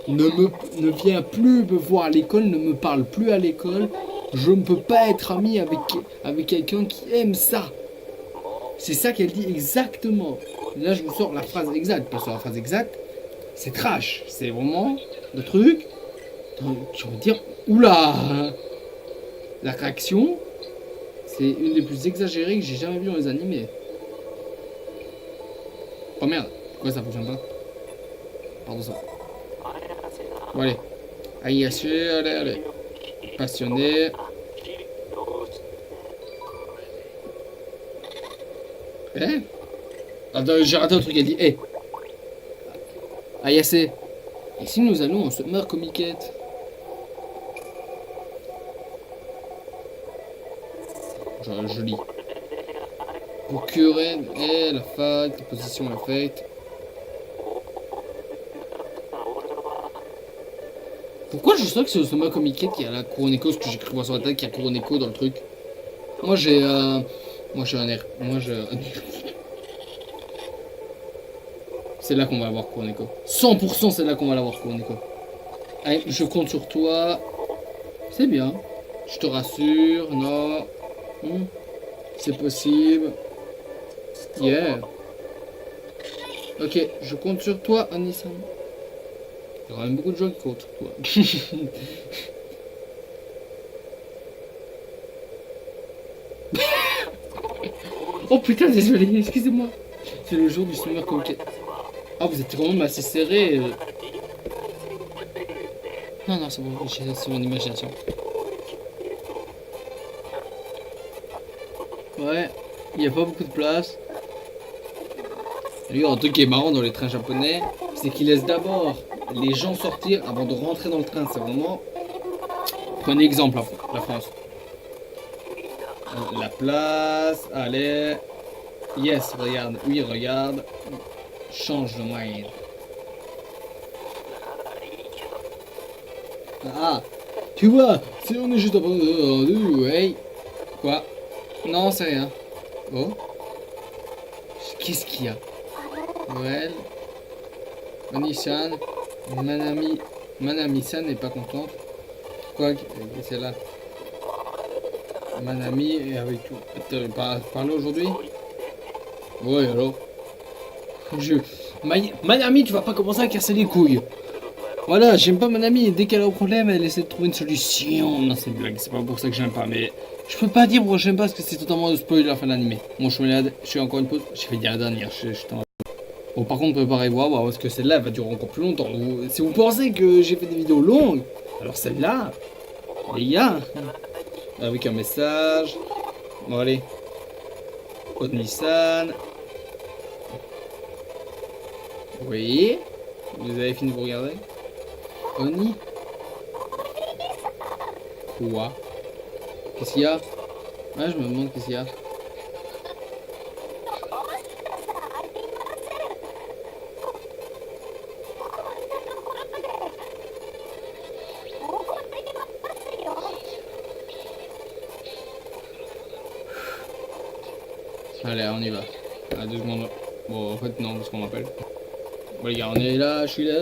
ne viens plus me voir à l'école. Ne me parle plus à l'école. Je ne peux pas être ami avec quelqu'un qui aime ça. C'est ça qu'elle dit exactement. Là, je vous sors la phrase exacte. Parce que la phrase exacte, c'est trash. C'est vraiment le truc. Tu vas dire, oula. La réaction, c'est une des plus exagérées que j'ai jamais vues dans les animés. Oh merde, pourquoi ça fonctionne pas? Pardon ça. Bon allez. Allez, allez. Passionné. Eh? Attends, j'ai raté un truc, elle dit eh. Ayase. Et si nous allons en Summer Comiquette? Je lis. Procurer la fac, la position est faite. Pourquoi je sens que c'est le Summer Comiquette qui a la Kuroneko, ce que j'ai cru voir sur la tête, qui a Kuroneko dans le truc? Moi j'ai un air. C'est là qu'on va avoir Kuroneko. 100% c'est là qu'on va l'avoir Kuroneko. Allez, je compte sur toi. C'est bien. Je te rassure, non. C'est possible. Yeah. Ok, je compte sur toi, Anissan. Il y aura même beaucoup de gens qui comptent sur toi. Oh putain, désolé, excusez-moi. C'est le jour du Summer Comic. Ah, vous êtes quand même assez serré. Non, c'est bon, c'est mon imagination. Ouais, il n'y a pas beaucoup de place. Lui, un truc qui est marrant dans les trains japonais, c'est qu'ils laissent d'abord les gens sortir avant de rentrer dans le train. C'est vraiment... Prenez exemple, la France. La place, allez. Yes, regarde. Oui, regarde. Change de mind. Ah, tu vois, si on est juste après... Hey. Quoi? Non, c'est rien. Oh. Qu'est-ce qu'il y a? Noël. Anissan. Manami-san n'est pas contente. Quoi? C'est là. Manami est avec tout. T'as parlé aujourd'hui? Ouais, alors. Manami, tu vas pas commencer à casser les couilles. Voilà, j'aime pas Manami. Dès qu'elle a un problème, elle essaie de trouver une solution. Non, c'est une blague. C'est pas pour ça que j'aime pas. Mais je peux pas dire pourquoi j'aime pas parce que c'est totalement de spoil la fin de l'animé. Bon, je suis encore une pause. J'ai fait dire la dernière. Bon, par contre, préparez-vous parce que celle-là va durer encore plus longtemps. Si vous pensez que j'ai fait des vidéos longues, alors celle-là, les gars, avec un message. Bon, allez. Nissan. Oui. Vous avez fini de vous regarder? Oni. Quoi? Qu'est-ce qu'il y a? Ah, je me demande qu'est-ce qu'il y a. Allez, on y va. À 2 secondes. Bon, en fait, non, parce qu'on m'appelle. Bon, les gars, on est là, je suis là.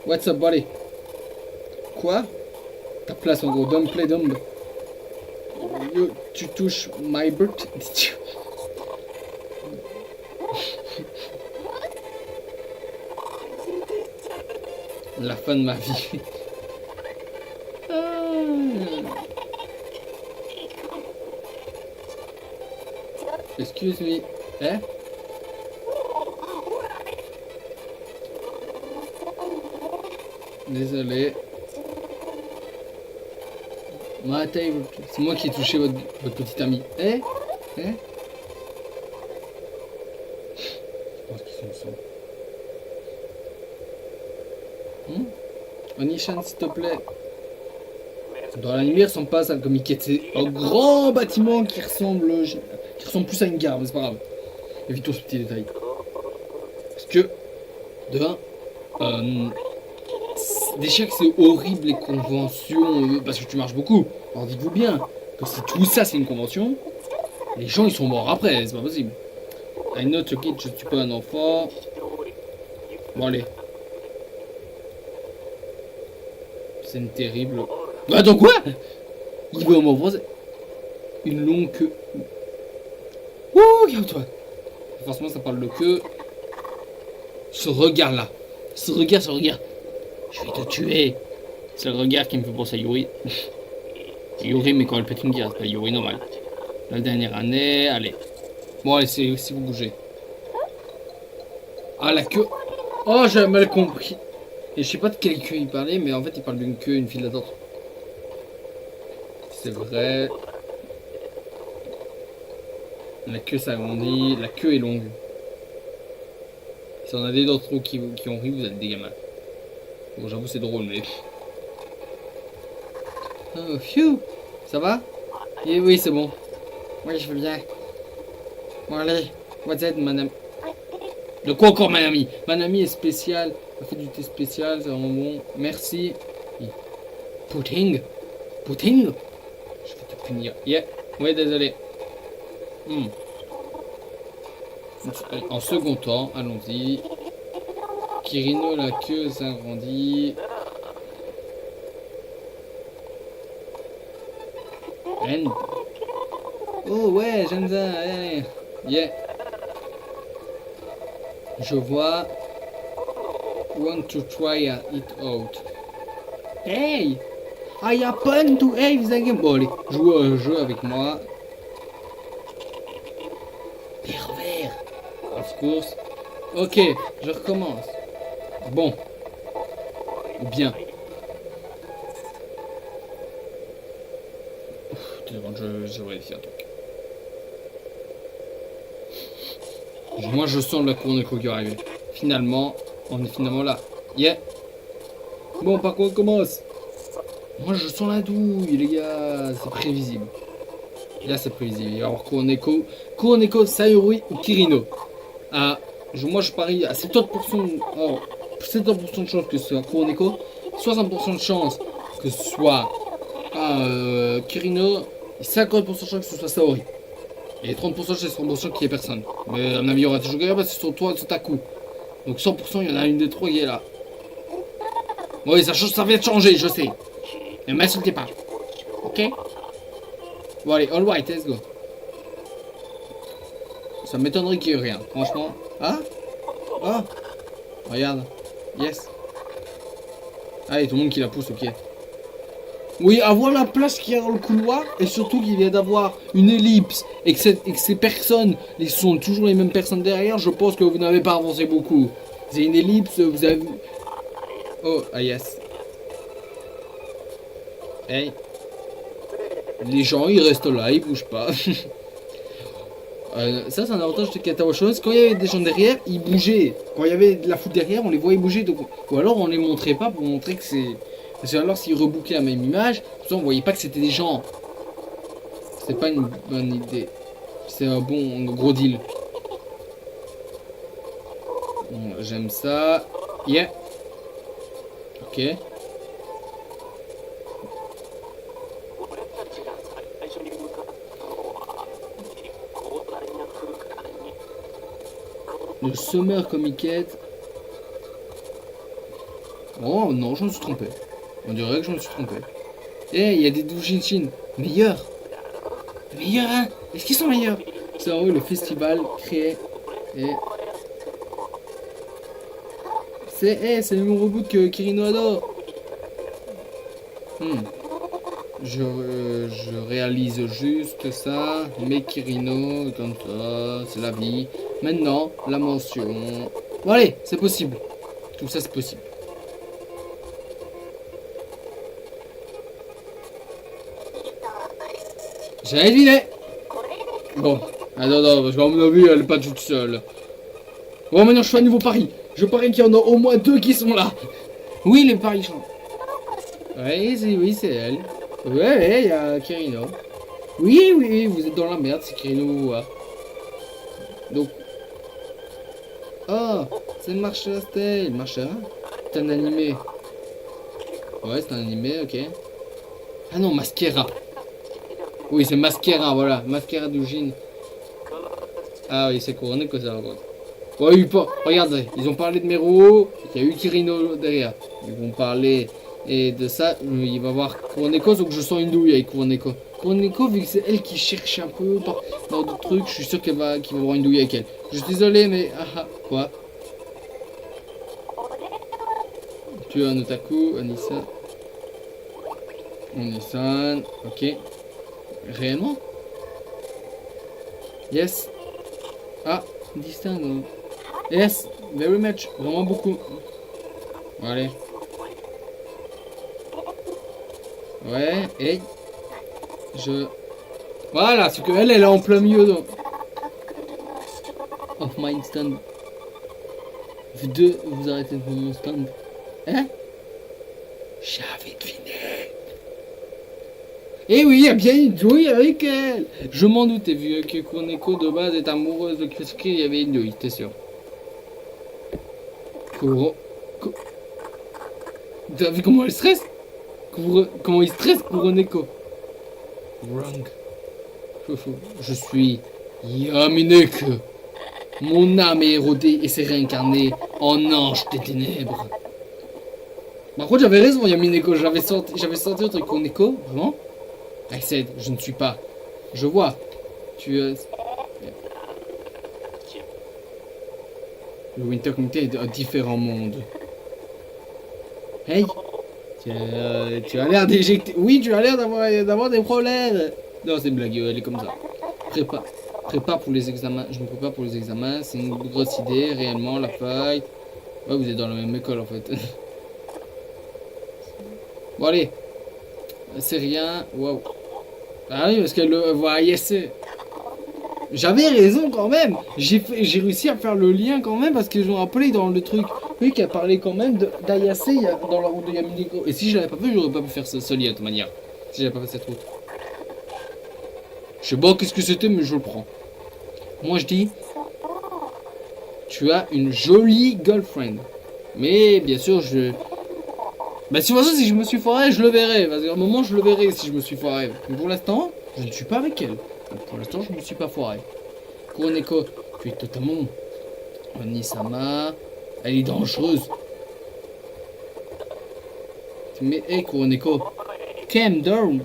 What's up, buddy? Quoi? Ta place, en gros. Don't play dumb. Tu touches my butt. La fin de ma vie. Excuse me. Eh? Désolé. Ma table. C'est moi qui ai touché votre petite amie. Eh? Eh? Je pense qu'ils sont ensemble. Onishan, s'il te plaît. Dans la lumière, sans pas ça comme Mickey. C'est un grand bâtiment qui ressemble plus à une gare, mais c'est pas grave. Évitons ce petit détail. Parce que, de un, déjà que c'est horrible les conventions, parce que tu marches beaucoup. Alors dites-vous bien que si tout ça c'est une convention, les gens ils sont morts après, c'est pas possible. I know to kid, je tue pas un enfant. Bon allez. C'est terrible. Attends quoi? Il veut m'envoyer une longue queue. Ouh, calme-toi. Forcément ça parle de queue. Ce regard là. Ce regard. Je vais te tuer. C'est le regard qui me fait penser à Yuri. Yuri mais quand elle pète une guerre, c'est pas Yuri normal. La dernière année, allez. Bon allez, si vous bougez. Ah la queue. Oh j'avais mal compris. Et je sais pas de quelle queue il parlait, mais en fait il parle d'une queue, une file d'attente. C'est vrai. La queue s'agrandit, la queue est longue. Si on a des d'entre vous qui ont ri, vous êtes des gamins. Bon j'avoue c'est drôle mais... Oh phew. Ça va? Eh oui c'est bon. Oui je veux bien. Bon allez, what's that madame? De quoi encore ma amie? Ma amie est spéciale. Elle fait du thé spécial, c'est vraiment bon. Merci. Pudding? Pudding? Je vais te punir. Yeah. Ouais, désolé. En second temps, allons-y. Kirino, la queue s'agrandit. End. Oh ouais, j'aime ça. Allez. Yeah. Je vois. Want to try it out. Hey! I happen to have the game. Bon allez, joue un jeu avec moi. Pervers. Of course. Ok, je recommence. Bon. Ou bien. Je vérifie un truc. Moi je sens la couronne qui arrive. Finalement, on est finalement là. Yeah. Bon, par contre, on commence. Moi je sens la douille, les gars. C'est prévisible. Là, c'est prévisible. Il va y avoir Kuroneko, Sayuri ou Kirino. Moi je parie à 70%, 70% de chance que ce soit Kuroneko, 60% de chance que ce soit Kirino, et 50% de chance que ce soit Saori. Et 30% de chance qu'il n'y ait personne. Mais à mon avis, il y aura toujours quelqu'un parce que c'est sur toi, c'est ta coup. Donc 100%, il y en a une des trois qui est là. Oui, ça vient de changer, je sais. Ne m'insultez pas. Ok? Bon allez, all right, let's go. Ça m'étonnerait qu'il y ait rien, franchement. Ah? Ah? Regarde. Yes. Allez, tout le monde qui la pousse, ok. Oui, avoir la place qu'il y a dans le couloir, et surtout qu'il vient d'avoir une ellipse, et que ces personnes, ils sont toujours les mêmes personnes derrière, je pense que vous n'avez pas avancé beaucoup. C'est une ellipse, vous avez... Oh, ah yes. Hey. Les gens, ils restent là, ils bougent pas. Ça, c'est un avantage de Katawa-Shonen. Quand il y avait des gens derrière, ils bougeaient. Quand il y avait de la foule derrière, on les voyait bouger. Donc... Ou alors, on les montrait pas pour montrer que c'est... Parce que alors, s'ils rebouquaient la même image, on voyait pas que c'était des gens. C'est pas une bonne idée. C'est un gros deal. Bon, j'aime ça. Yeah. Ok. Le Summer Comiquette. Oh non, je me suis trompé. On dirait que je me suis trompé. Eh, il y a des doujinshi meilleurs. Meilleurs, hein? Est-ce qu'ils sont meilleurs? C'est en haut le festival créé. Et... c'est le même reboot que Kirino adore. Je réalise juste ça. Mais Kirino, comme ça, c'est la vie. Maintenant, la mention. Bon allez, c'est possible. Tout ça, c'est possible. J'avais deviné. Bon. Non, parce qu'à mon avis, elle est pas toute seule. Bon, maintenant, je fais un nouveau pari. Je parie qu'il y en a au moins 2 qui sont là. Oui, les paris changent. Oui, c'est elle. Ouais, il y a Kirino. Oui, vous êtes dans la merde si Kirino vous voit. Donc, oh, c'est Marshall Style. Marshall, c'est un animé. Ouais, c'est un animé, ok. Ah non, Masquera. Oui, c'est Masquera, voilà. Masquera d'Ujin. Ah oui, c'est couronné que ça raconte. Ouais, oui, pas. Regardez, ils ont parlé de Meruo, il y a eu Kirino derrière. Ils vont parler et de ça, il va voir Kuroneko, donc je sens une douille avec Kuroneko. Kuroneko, vu que c'est elle qui cherche un peu dans d'autres trucs, je suis sûr qu'il va avoir une douille avec elle. Je suis désolé, mais quoi? Tu es un otaku, Anissa. Onisan, ok. Réellement? Yes. Ah, distingue. Yes, very much. Vraiment beaucoup. Allez. Ouais, et je... Voilà, c'est qu'elle, elle est en plein milieu de... Of my stand. Vous deux, vous arrêtez de mon stand. Hein? J'avais deviné. Eh oui, il y a bien une douille avec elle. Je m'en doutais, vu que Kuroneko de base est amoureuse de Keisuke, il y avait une douille, t'es sûr. T'as vu comment elle stresse? Comment il stresse Kuroneko? Wrong. Je suis Yamineko. Mon âme est érodée et s'est réincarnée en ange des ténèbres. Par contre, j'avais raison, Yamineko. J'avais senti autre Kuroneko. Vraiment? I said, je ne suis pas. Je vois. Tu Le Winter Community est un différent monde. Hey, tu as l'air d'éjecter. Oui, tu as l'air d'avoir des problèmes. Non, c'est une blague, elle est comme ça. Prépare pour les examens. Je me prépare pour les examens. C'est une grosse idée, réellement, la faille. Ouais, vous êtes dans la même école en fait. Bon, allez. C'est rien. Waouh. Ah oui, parce qu'elle le voit yes. J'avais raison quand même. J'ai réussi à faire le lien quand même parce que je me rappelais dans le truc. Oui, qu'elle parlait quand même d'Ayase dans la route de Yamineko. Et si je l'avais pas fait, j'aurais pas pu faire ce lien de toute manière. Si j'avais pas fait cette route. Je sais pas qu'est-ce que c'était, mais je le prends. Moi je dis, tu as une jolie girlfriend. Mais bien sûr, bah si si je me suis foiré, je le verrai. Parce qu'à un moment, je le verrai si je me suis foiré. Mais pour l'instant, je ne suis pas avec elle. Donc, pour l'instant, je ne me suis pas foiré. Kuroneko, tu es totalement... Onisama, elle est dangereuse. Mais hey Kuroneko, calm down.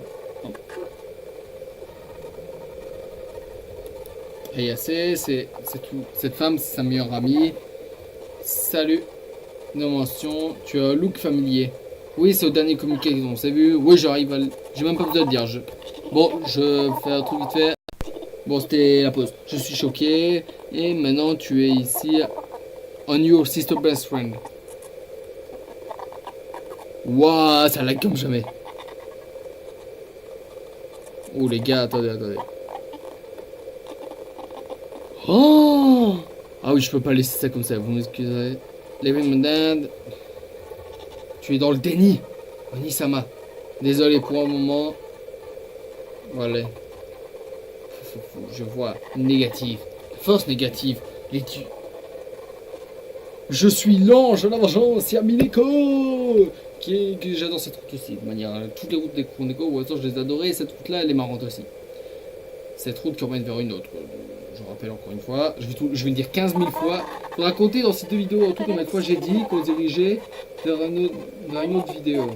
Ayase, c'est tout. Cette femme, c'est sa meilleure amie. Salut. Non mention, tu as un look familier. Oui, c'est au dernier communiqué qu'on s'est vu. Oui, j'arrive à... J'ai même pas besoin de dire. Bon, je fais un truc vite fait. Bon, c'était la pause. Je suis choqué. Et maintenant, tu es ici. On your sister best friend. Waouh, ça lag comme jamais. Oh, les gars, attendez. Oh! Ah oui, je peux pas laisser ça comme ça. Vous m'excuserez. Levin Mundand. Tu es dans le déni. Onisama. Désolé pour un moment. Voilà. Je vois. Négative. Force négative. Je suis l'ange de la vengeance, Yamineko. J'adore cette route aussi. De manière, toutes les routes des Kuroneko, je les adorais. Et cette route-là, elle est marrante aussi. Cette route qui emmène vers une autre. Je rappelle encore une fois. Je vais le dire 15 000 fois. Il faudra compter dans ces deux vidéos en tout combien de fois j'ai dit qu'on se dirigeait vers une autre vidéo.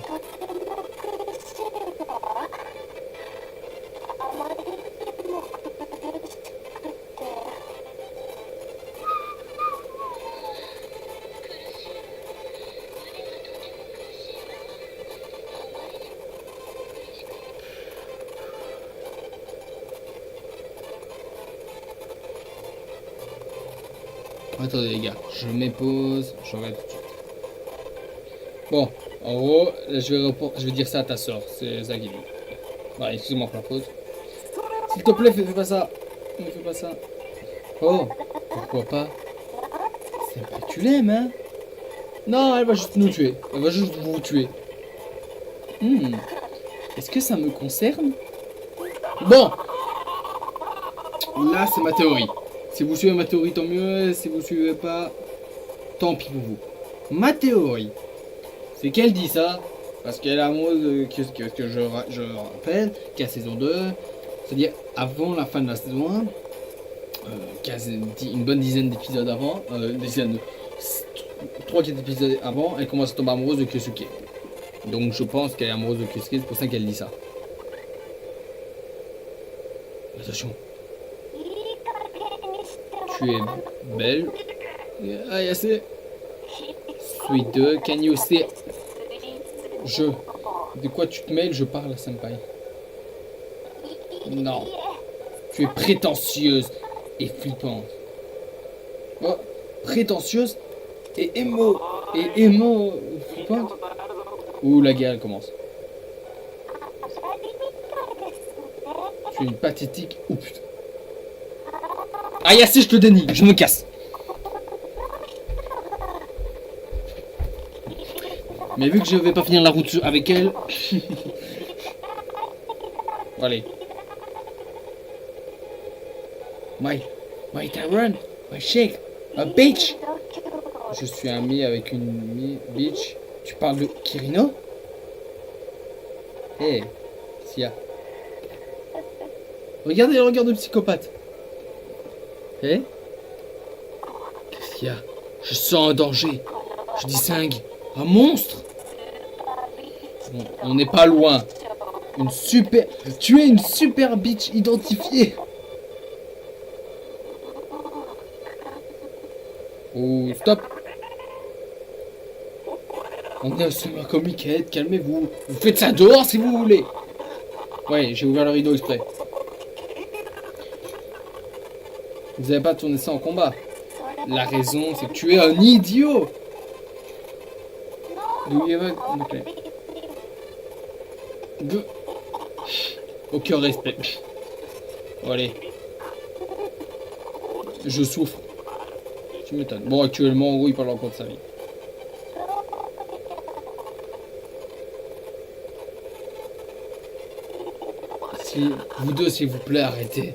Attendez les gars, je mépose, je regarde tout de suite. Bon, en gros, là, je vais dire ça à ta soeur, c'est ça qu'il dit. Ouais, excuse-moi pour la pause. S'il te plaît, fais pas ça. Ne fais pas ça. Oh, pourquoi pas? C'est pas que tu l'aimes, hein? Non, elle va juste nous tuer. Elle va juste vous tuer. Hmm. Est-ce que ça me concerne? Bon, là c'est ma théorie. Si vous suivez ma théorie, tant mieux. Si vous suivez pas, tant pis pour vous. Ma théorie, c'est qu'elle dit ça parce qu'elle est amoureuse de que je rappelle qu'à saison 2, c'est-à-dire avant la fin de la saison 1, une bonne dizaine d'épisodes avant, 3-4 épisodes avant, elle commence à tomber amoureuse de Kyosuke. Donc je pense qu'elle est amoureuse de Kyosuke, c'est pour ça qu'elle dit ça. Attention. Tu es belle. Ayase. Sweet 2, can you say... De quoi tu te mêles? Je parle, senpai. Non. Tu es prétentieuse et flippante. Oh, prétentieuse et flippante. Ouh, la guerre elle commence. Tu es une pathétique. Oh putain. Aïe, assez, je te dénigre, je me casse. Mais vu que je vais pas finir la route avec elle. Allez. My Tyrone, my shake, a bitch. Je suis ami avec une bitch. Tu parles de Kirino? Hé, hey, Sia. Regardez le regard de psychopathe. Hé hey? Qu'est-ce qu'il y a? Je sens un danger. Je distingue un monstre. Bon, on n'est pas loin. Tu es une super bitch identifiée. Oh, stop. On est à Summer Comic, calmez-vous. Vous faites ça dehors si vous voulez. Ouais, j'ai ouvert le rideau exprès. Vous n'avez pas tourné ça en combat. La raison, c'est que tu es un idiot. D'où il va? Aucun respect. Bon, allez. Je souffre. Tu m'étonnes. Bon, actuellement, en gros, il parle encore de sa vie. Si vous deux, s'il vous plaît, arrêtez.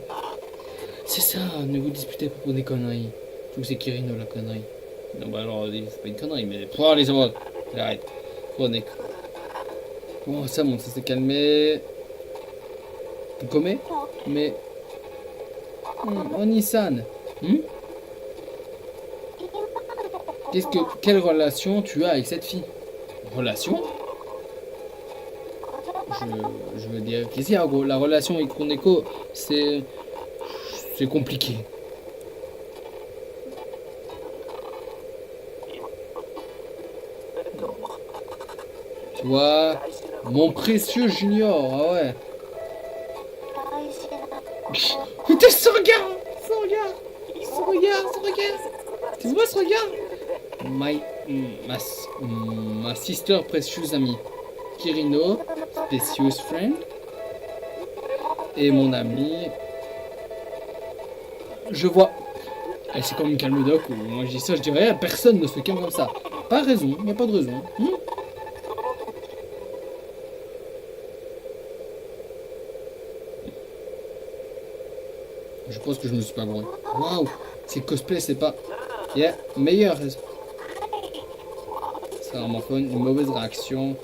C'est ça, ne vous disputez pas pour des conneries. Tout c'est Kirino la connerie. Non, bah alors, c'est pas une connerie, mais pour les autres, arrête. Prenez. Bon, ça s'est calmé. Vous commet? Mais. Oni-san. Quelle relation tu as avec cette fille? Relation? Je veux dire, qu'est-ce qu'il y a en gros? La relation avec Koneko, c'est compliqué. Tu vois, mon précieux Junior, ah ouais. Putain, ce regard. Tu vois ce regard? Ma sister precious amie Kirino, precious friend, et mon ami. Je vois. Elle c'est comme une calme doc où moi je dis ça, je dirais personne ne se calme comme ça. Pas raison, il n'y a pas de raison. Je pense que je me suis pas gouré. Waouh, c'est cosplay, c'est pas. Yeah, meilleur. Ça vraiment fun, une mauvaise réaction.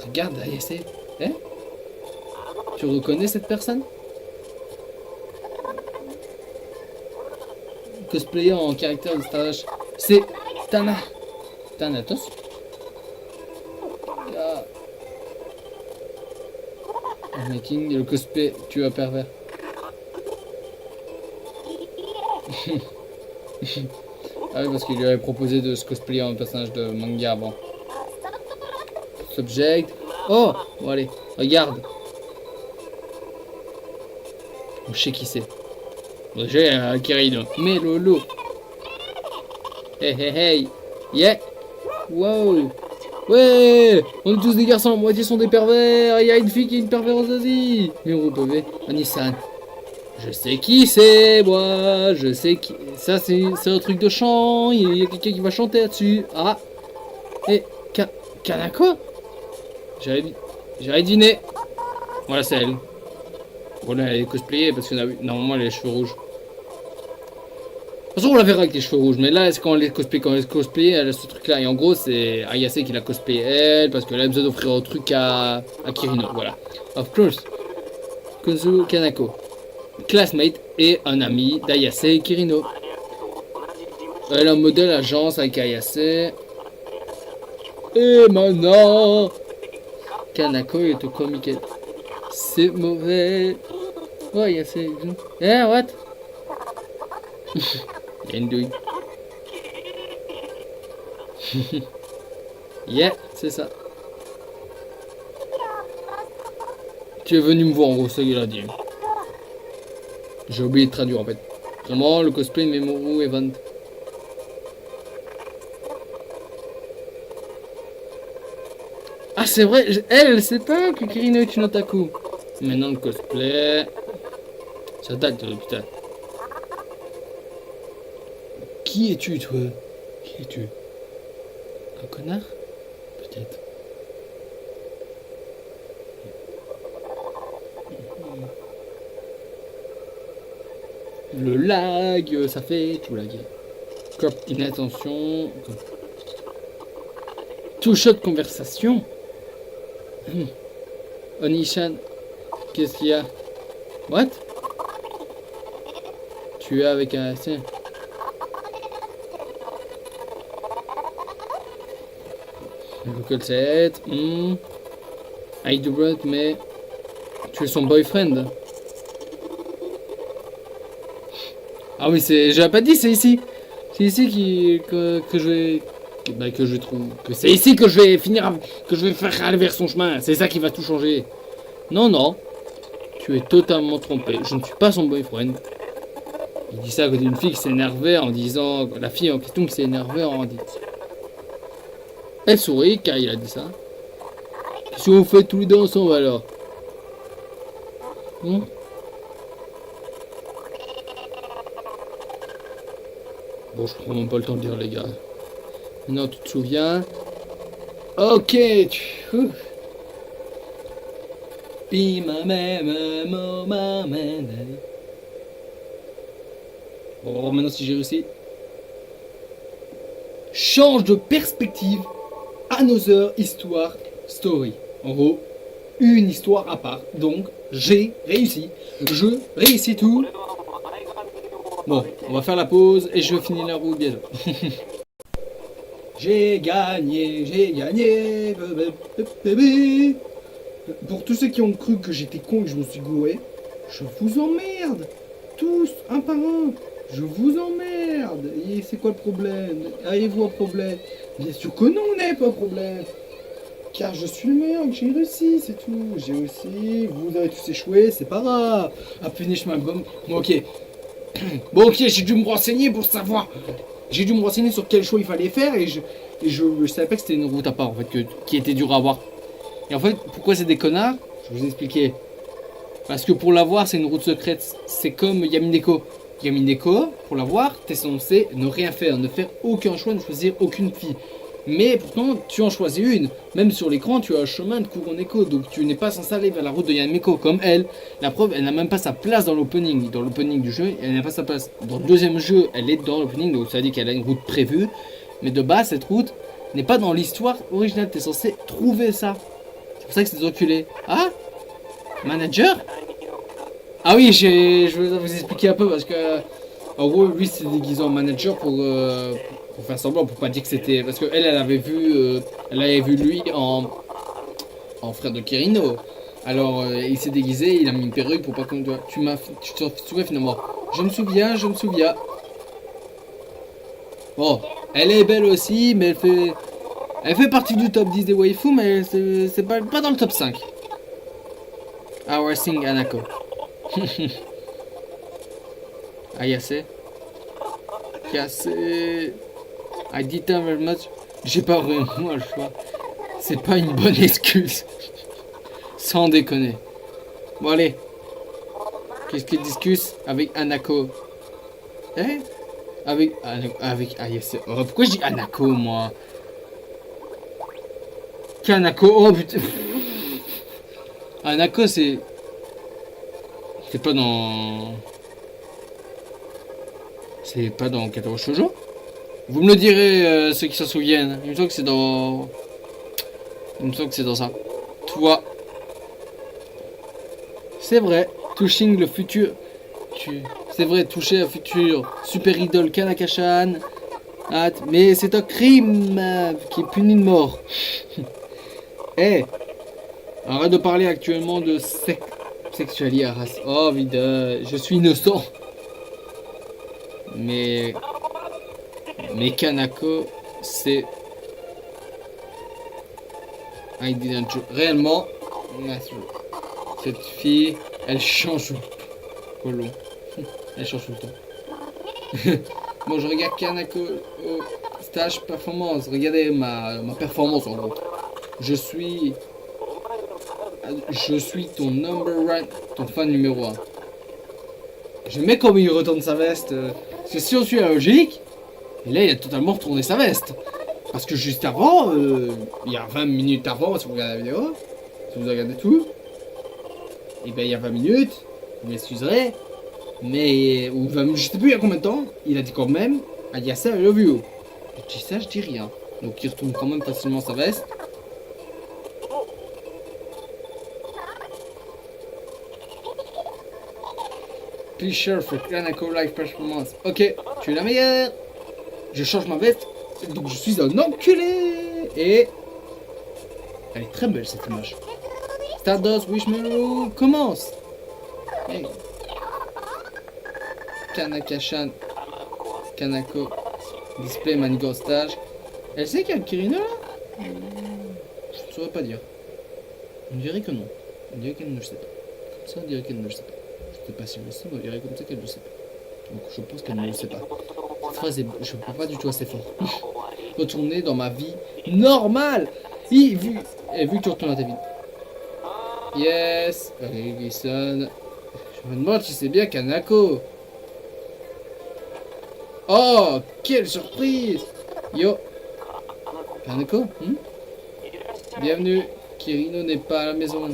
Regarde, Ayase. Hein? Tu reconnais cette personne? Cosplayer en caractère de Stardust. C'est Thanatos. Making le cosplay, tu es pervers. Ah oui, parce qu'il lui avait proposé de se cosplayer en personnage de manga avant. Subject. Oh, bon allez, regarde. Je sais qui c'est. J'ai Kirino. Mais Lolo. Hey hey hey. Yeah. Wow. Ouais. On est tous des garçons, la moitié sont des pervers. Il y a une fille qui est une perverse aussi. Mais on peut Ani-san. Je sais qui c'est, moi. Je sais qui. Ça, c'est un truc de chant. Il y a quelqu'un qui va chanter là-dessus. Ah. Et. Kanako? J'avais deviné. Voilà, c'est elle. Bon, là, elle est cosplayée parce que normalement, elle a les cheveux rouges. De toute façon, on la verra avec les cheveux rouges, mais là, c'est quand elle est cosplay, elle a ce truc-là. Et en gros, c'est Ayase qui l'a cosplay elle, parce qu'elle a besoin d'offrir un truc à Kirino. Voilà. Of course. Kozu Kanako. Classmate et un ami d'Ayase et Kirino. Elle a un modèle agence avec Ayase. Et maintenant, Kanako est au comique. C'est mauvais. Oh, Ayase. Eh, what? Endouille. Yeah, c'est ça. Tu es venu me voir en gros, ça qu'il a dit. J'ai oublié de traduire en fait. Vraiment, le cosplay de Memoru Event. Ah, c'est vrai, elle sait pas que Kirino est une otaku. Maintenant, le cosplay. Ça date, putain. Qui es-tu, toi? Qui es-tu? Un connard? Peut-être. Le lag, ça fait tout lag. Cop, inattention. Tout shot conversation. Onishan, qu'est-ce qu'il y a? What? Tu es avec un... Local set. I do right, mais tu es son boyfriend. Ah oui, c'est. J'avais pas dit, c'est ici. C'est ici que je vais. Que je trouve. Que c'est ici que je vais finir. Que je vais faire aller vers son chemin. C'est ça qui va tout changer. Non, non. Tu es totalement trompé. Je ne suis pas son boyfriend. Il dit ça à côté d'une fille qui s'est énervée en disant. La fille en question qui s'est énervée en disant. Elle sourit car il a dit ça. Qu'est-ce que vous faites tous les deux ensemble alors? Bon, je prends même pas le temps de dire les gars. Maintenant, tu te souviens? Ok, Bon, maintenant si j'ai réussi. Change de perspective. Another histoire story. En gros, une histoire à part. Donc, j'ai réussi. Je réussis tout. Bon, on va faire la pause et je finis la route bientôt. J'ai gagné, j'ai gagné. Pour tous ceux qui ont cru que j'étais con et que je me suis gouré, je vous emmerde. Tous, un par un. Je vous emmerde. Et c'est quoi le problème? Avez-vous un problème? Bien sûr que non, on n'a pas de problème. Car je suis le meilleur, que j'ai réussi, c'est tout. J'ai aussi, vous avez tous échoué, c'est pas grave. Ah, finish my bomb. Bon, ok. Bon, ok, j'ai dû me renseigner pour savoir. J'ai dû me renseigner sur quel choix il fallait faire et je savais pas que c'était une route à part en fait, qui était dure à avoir. Et en fait, pourquoi c'est des connards? Je vais vous expliquer. Parce que pour l'avoir, c'est une route secrète. C'est comme Yamineko. Yamineko, pour l'avoir, t'es censé ne rien faire, ne faire aucun choix, ne choisir aucune fille. Mais pourtant, tu en choisis une. Même sur l'écran, tu as un chemin de Kuroneko. Donc tu n'es pas censé aller vers la route de Yamineko comme elle. La preuve, elle n'a même pas sa place dans l'opening. Dans l'opening du jeu, elle n'a pas sa place. Dans le deuxième jeu, elle est dans l'opening. Donc ça veut dire qu'elle a une route prévue. Mais de base, cette route n'est pas dans l'histoire originale. Tu es censé trouver ça. C'est pour ça que c'est enculé. Ah? Manager? Ah oui, je vais vous expliquer un peu parce que en gros, lui s'est déguisé en manager pour faire semblant, pour pas dire que c'était parce que elle avait vu lui en frère de Kirino. Alors il s'est déguisé, il a mis une perruque pour pas qu'on tu te souviens finalement. Je me souviens. Bon, elle est belle aussi, mais elle fait partie du top 10 des waifus, mais c'est pas dans le top 5. Our Sing Anako. Ayase. Ayase. I did that very much. J'ai pas vraiment le choix. C'est pas une bonne excuse. Sans déconner. Bon allez. Qu'est-ce qu'il discute avec Anako? Hein? Avec Ayase. Oh, pourquoi je dis Anako moi? Kanako. Oh putain. Hanako, c'est... C'est pas dans... C'est pas dans Kataro Shoujo? Vous me le direz, ceux qui s'en souviennent. Il me semble que c'est dans... Il me semble que c'est dans ça. Toi. C'est vrai. Touching le futur... C'est vrai, toucher un futur super idole Kanaka-chan. Mais c'est un crime qui est puni de mort. Eh, arrête de parler actuellement de sexualité à race. Oh, vide, je suis innocent. Mais Kanako, c'est... I didn't do. Réellement, cette fille, elle change. Colon. Elle change tout le temps. Bon, je regarde Kanako au stage performance. Regardez ma performance en gros. Je suis ton number one, ton fan numéro 1. J'aime bien comment il retourne sa veste. Parce que si on suit la logique, et là il a totalement retourné sa veste. Parce que juste avant, il y a 20 minutes avant, si vous regardez la vidéo, si vous regardez tout, et ben il y a 20 minutes, vous m'excuserez, mais, ou 20 minutes, je sais plus il y a combien de temps, il a dit quand même, Ayasa, I love you. Je dis ça, je dis rien. Donc il retourne quand même facilement sa veste. Please share for Kanako live performance. Ok, tu es la meilleure. Je change ma veste, donc je suis un enculé. Et elle est très belle cette image. Stardust Wishmaru commence. Hey. Kanaka-chan, Kanako, display Manigo stage. Elle sait qu'il y a Kirino là? Je ne saurais pas dire. On dirait que non. On dirait qu'elle ne le sait pas. Comme ça, on dirait qu'elle ne le sait pas. Je ne sais pas si elle le sait, mais on dirait comme ça qu'elle ne le sait pas. Donc je pense qu'elle ne le sait pas. Cette phrase, je ne peux pas du tout assez fort. Retourner dans ma vie normale. Vu que tu retournes à ta vie. Yes. Listen. Je me demande si c'est bien Kanako. Oh, quelle surprise. Yo. Kanako, bienvenue. Kirino n'est pas à la maison.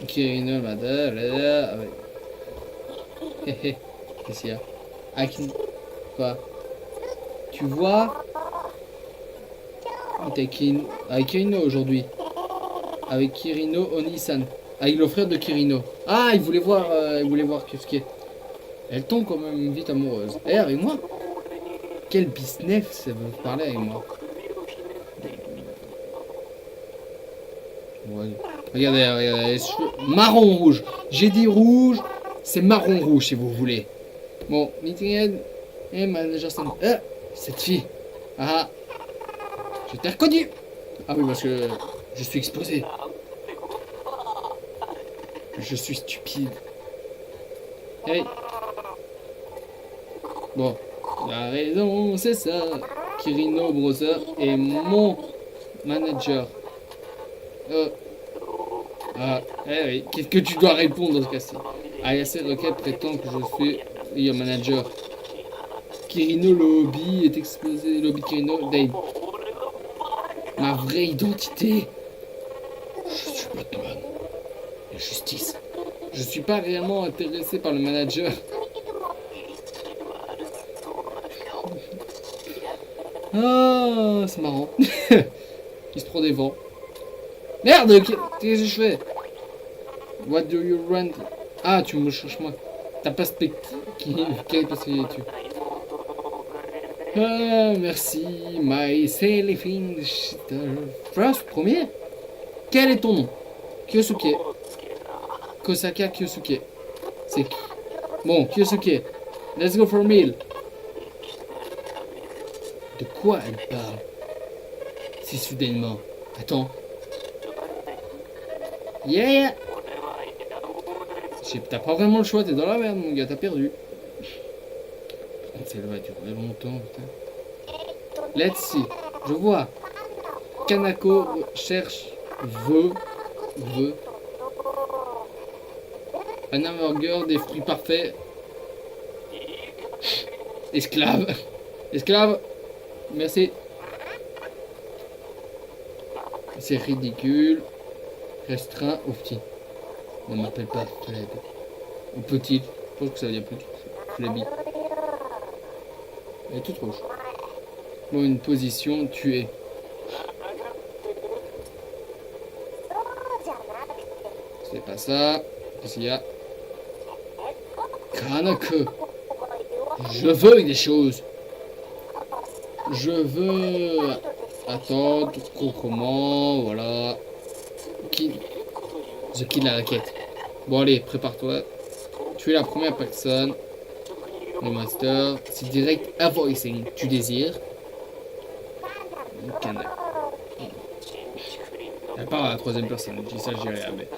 Kirino, madame. Hé. Qu'est-ce qu'il y a? Quoi? Tu vois? T'es Kirino aujourd'hui. Avec Kirino Oni-san. Avec le frère de Kirino. Ah, il voulait voir ce qui est. Elle tombe quand même vite amoureuse. Eh, avec moi? Quel business ça veut parler avec moi? Ouais. Regardez, les cheveux marron rouge. J'ai dit rouge, c'est marron rouge si vous voulez. Bon, meeting et manager Sam. Cette fille. Ah, je t'ai reconnu. Ah oui, parce que je suis exposé. Je suis stupide. Hey. Bon, la raison, c'est ça. Kirino Brother est mon manager. Oui. Qu'est-ce que tu dois répondre dans ce cas-ci? Ayase Rocket prétend que je suis your manager. Kirino, le hobby est exposé. Le hobby Kirino, Dave. Ma vraie identité. Je suis Batman. La justice. Je suis pas réellement intéressé par le manager. Ah, c'est marrant. Il se prend des vents. Merde, qu'est-ce que je fais? What do you want? Ah, tu me cherches moi. Ta perspective. Quelle perspective es-tu? Ah, merci. My Celestine First, premier. Quel est ton nom? Kyosuke. Kosaka Kyosuke. C'est qui? Bon, Kyosuke. Let's go for a meal. De quoi elle parle? Si soudainement. Attends. Yeah! T'as pas vraiment le choix, t'es dans la merde, mon gars, t'as perdu. Ça va durer longtemps, putain. Let's see. Je vois. Kanako cherche. Veut. Un hamburger, des fruits parfaits. Esclave. Merci. C'est ridicule. Restreint aux petits. Ne m'appelle pas Fleb. Ou petit. Je pense que ça veut dire petit. Flebi. Elle est toute rouge. Bon, une position, tuer. C'est pas ça. Qu'est-ce qu'il y a? Kanako. Je veux des choses. Je veux attendre. Comment? Voilà. Qui? The Kill la raquette. Bon, allez, prépare-toi. Tu es la première personne. Le master. C'est direct à voicing. Tu désires. Kanako. Elle parle à la troisième personne. Je dis ça, j'ai rien. Mais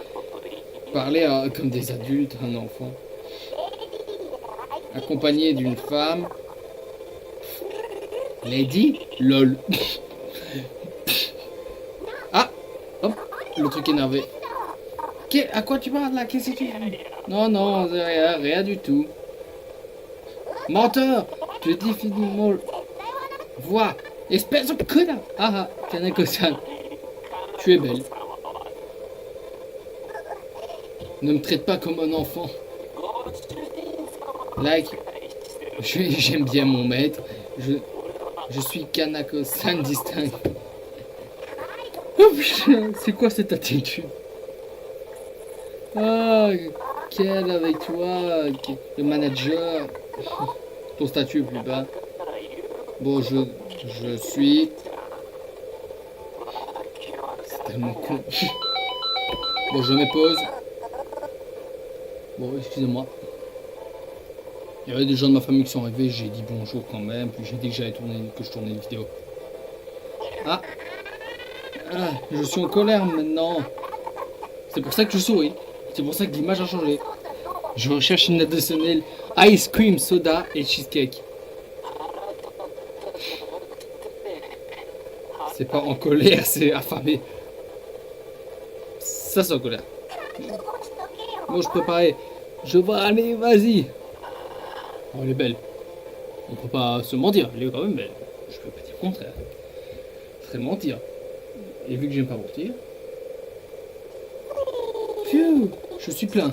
parler comme des adultes, un enfant. Accompagné d'une femme. Lady LOL. Ah. Hop. Le truc énervé. À quoi tu parles là? Qu'est-ce que tu dis? Non, non, rien, rien du tout. Menteur. Tu dis finalement. Vois. Espèce de connard. Ah ah. Kanako-san. Tu es belle. Ne me traite pas comme un enfant. Like. J'aime bien mon maître. Je suis Kanako-san distinct. Oh putain, c'est quoi cette attitude? Ah, quel avec toi, le manager. Ton statut est plus bas. Bon, je suis... C'est tellement con. Bon, je me pose. Bon, excusez-moi. Il y avait des gens de ma famille qui sont arrivés, j'ai dit bonjour quand même, puis j'ai dit que j'allais que je tournais une vidéo. Ah. Ah, je suis en colère maintenant. C'est pour ça que je souris. C'est pour ça que l'image a changé. Je recherche une additionnelle ice cream, soda et cheesecake. C'est pas en colère, c'est affamé. Ça c'est en colère. Bon, je préparais. Je vais aller, vas-y. Oh, elle est belle. On peut pas se mentir, elle est quand même belle. Je peux pas dire le contraire. Ce serait mentir. Et vu que j'aime pas mentir. Phew, je suis plein.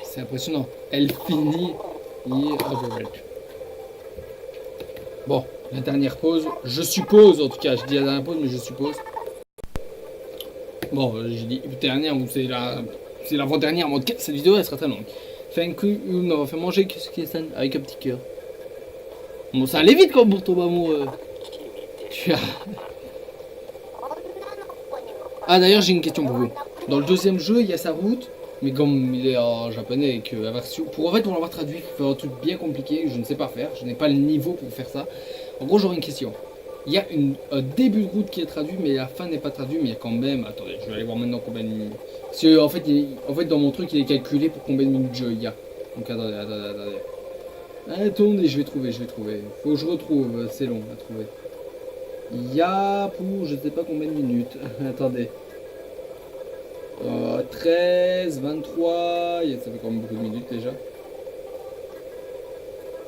C'est impressionnant. Elle finit. Bon, la dernière pause. Je suppose, en tout cas, je dis la dernière pause, mais je suppose. Bon, j'ai dit dernière, ou c'est l'avant-dernière, mais en tout cas, cette vidéo elle sera très longue. Thank you m'avoir fait manger avec un petit cœur. Bon, ça allait vite quand pour tomber amoureux. Tu as... Ah, d'ailleurs, j'ai une question pour vous. Dans le deuxième jeu, il y a sa route, mais comme il est en japonais et que la version... Pour l'avoir traduit, il faut faire un truc bien compliqué, je ne sais pas faire, je n'ai pas le niveau pour faire ça. En gros, j'aurais une question. Il y a un début de route qui est traduit, mais la fin n'est pas traduite, mais il y a quand même... Attendez, je vais aller voir maintenant combien de minutes... Parce que, en fait, dans mon truc, il est calculé pour combien de minutes de jeu il y a. Donc, attendez. Attendez, je vais trouver. Faut que je retrouve, c'est long à trouver. Il y a pour je sais pas combien de minutes. Attendez. 13, 23... Ça fait quand même beaucoup de minutes déjà.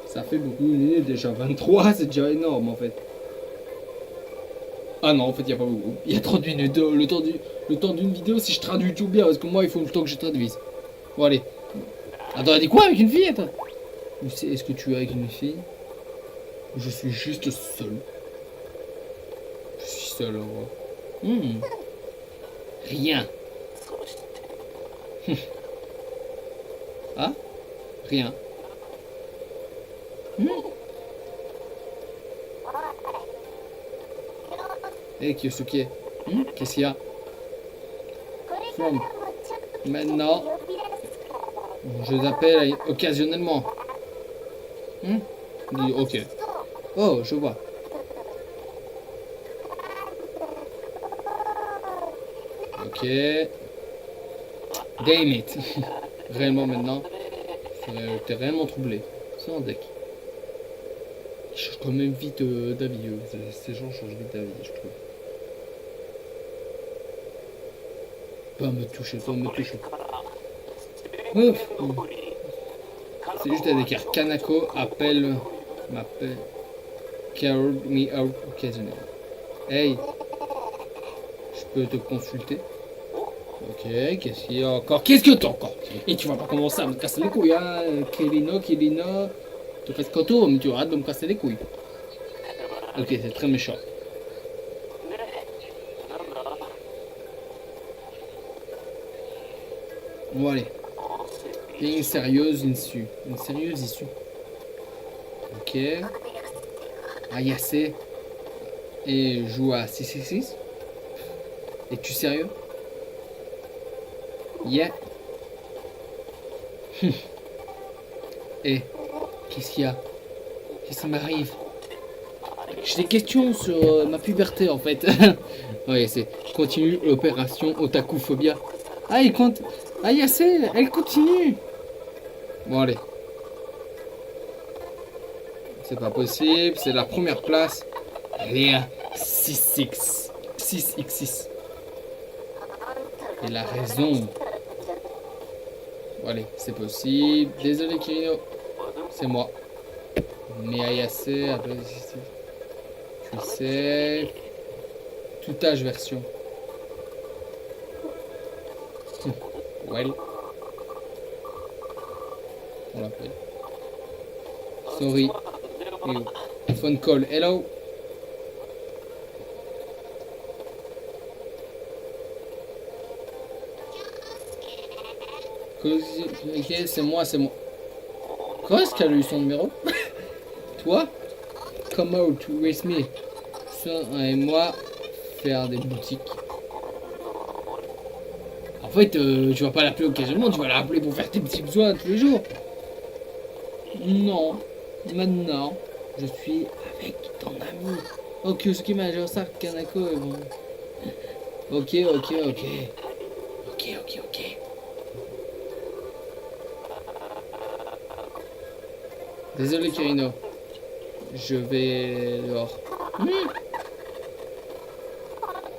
Ça fait beaucoup de minutes déjà. 23, c'est déjà énorme en fait. Ah non, en fait, il n'y a pas beaucoup. Il y a 30 minutes. Le temps d'une vidéo si je traduis tout bien. Parce que moi, il faut le temps que je traduise. Bon, allez. Attends, elle dit quoi avec une fille, attends? Est-ce que tu es avec une fille? Je suis juste seul. Je suis seul, en vrai. Rien. Ah? Rien. Hey Kyosuke, qu'est-ce qu'il y a? From. Maintenant, je l'appelle occasionnellement. Dis ok. Oh, je vois. Ok. Damn it. Réellement maintenant, t'es réellement troublé. C'est un deck. Ils changent quand même vite d'avis. Ces gens changent vite d'avis, je trouve. Pas me toucher. Ouf. C'est juste à l'écart. Kanako m'appelle. Carried me out occasionally. Hey, je peux te consulter? Ok, qu'est-ce qu'il y a encore? Qu'est-ce que t'as encore? Et tu vas pas commencer à me casser les couilles, hein? Kirino. Tu fais ce qu'on tourne, mais tu arrêtes de me casser les couilles. Ok, c'est très méchant. Bon, allez. Il y a une sérieuse issue. Une sérieuse issue. Ok. Ayase. Et joue à 666. Es-tu sérieux? Yeah. Eh, qu'est-ce qu'il y a? Qu'est-ce qui m'arrive? J'ai des questions sur ma puberté en fait. Ouais, c'est continue l'opération Otakuphobia. Ah, il compte. Ah, Yase, elle continue. Bon, allez. C'est pas possible, c'est la première place. Elle est à 6x6. Elle a raison. Bon, allez, c'est possible. Désolé, Kirino. C'est moi. Mais Ayase, après, tu sais. Tout âge version. Well. On l'appelle. Sorry. Phone call. Hello. Ok, c'est moi. Quand est-ce qu'elle a eu son numéro? Toi? Come out with me. Et moi, faire des boutiques. En fait, tu vas pas l'appeler occasionnellement, tu vas l'appeler pour faire tes petits besoins tous les jours. Non, maintenant, je suis avec ton ami. Ok, ce qui m'a dit ça, Kanako est bon. Ok. Désolé, Kirino. Je vais dehors.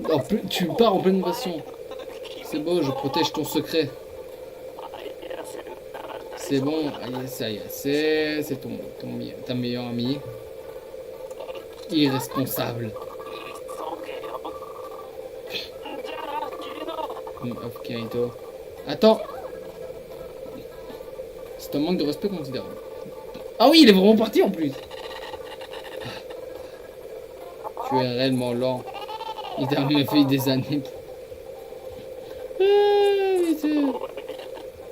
Oh, tu pars en pleine passion. C'est beau, je protège ton secret. C'est bon, ça y est, c'est ta meilleure amie. Irresponsable. Of Kirito. Attends. C'est un manque de respect considérable. Ah oui, il est vraiment parti en plus. Tu es réellement lent. Il t'a même fait des années.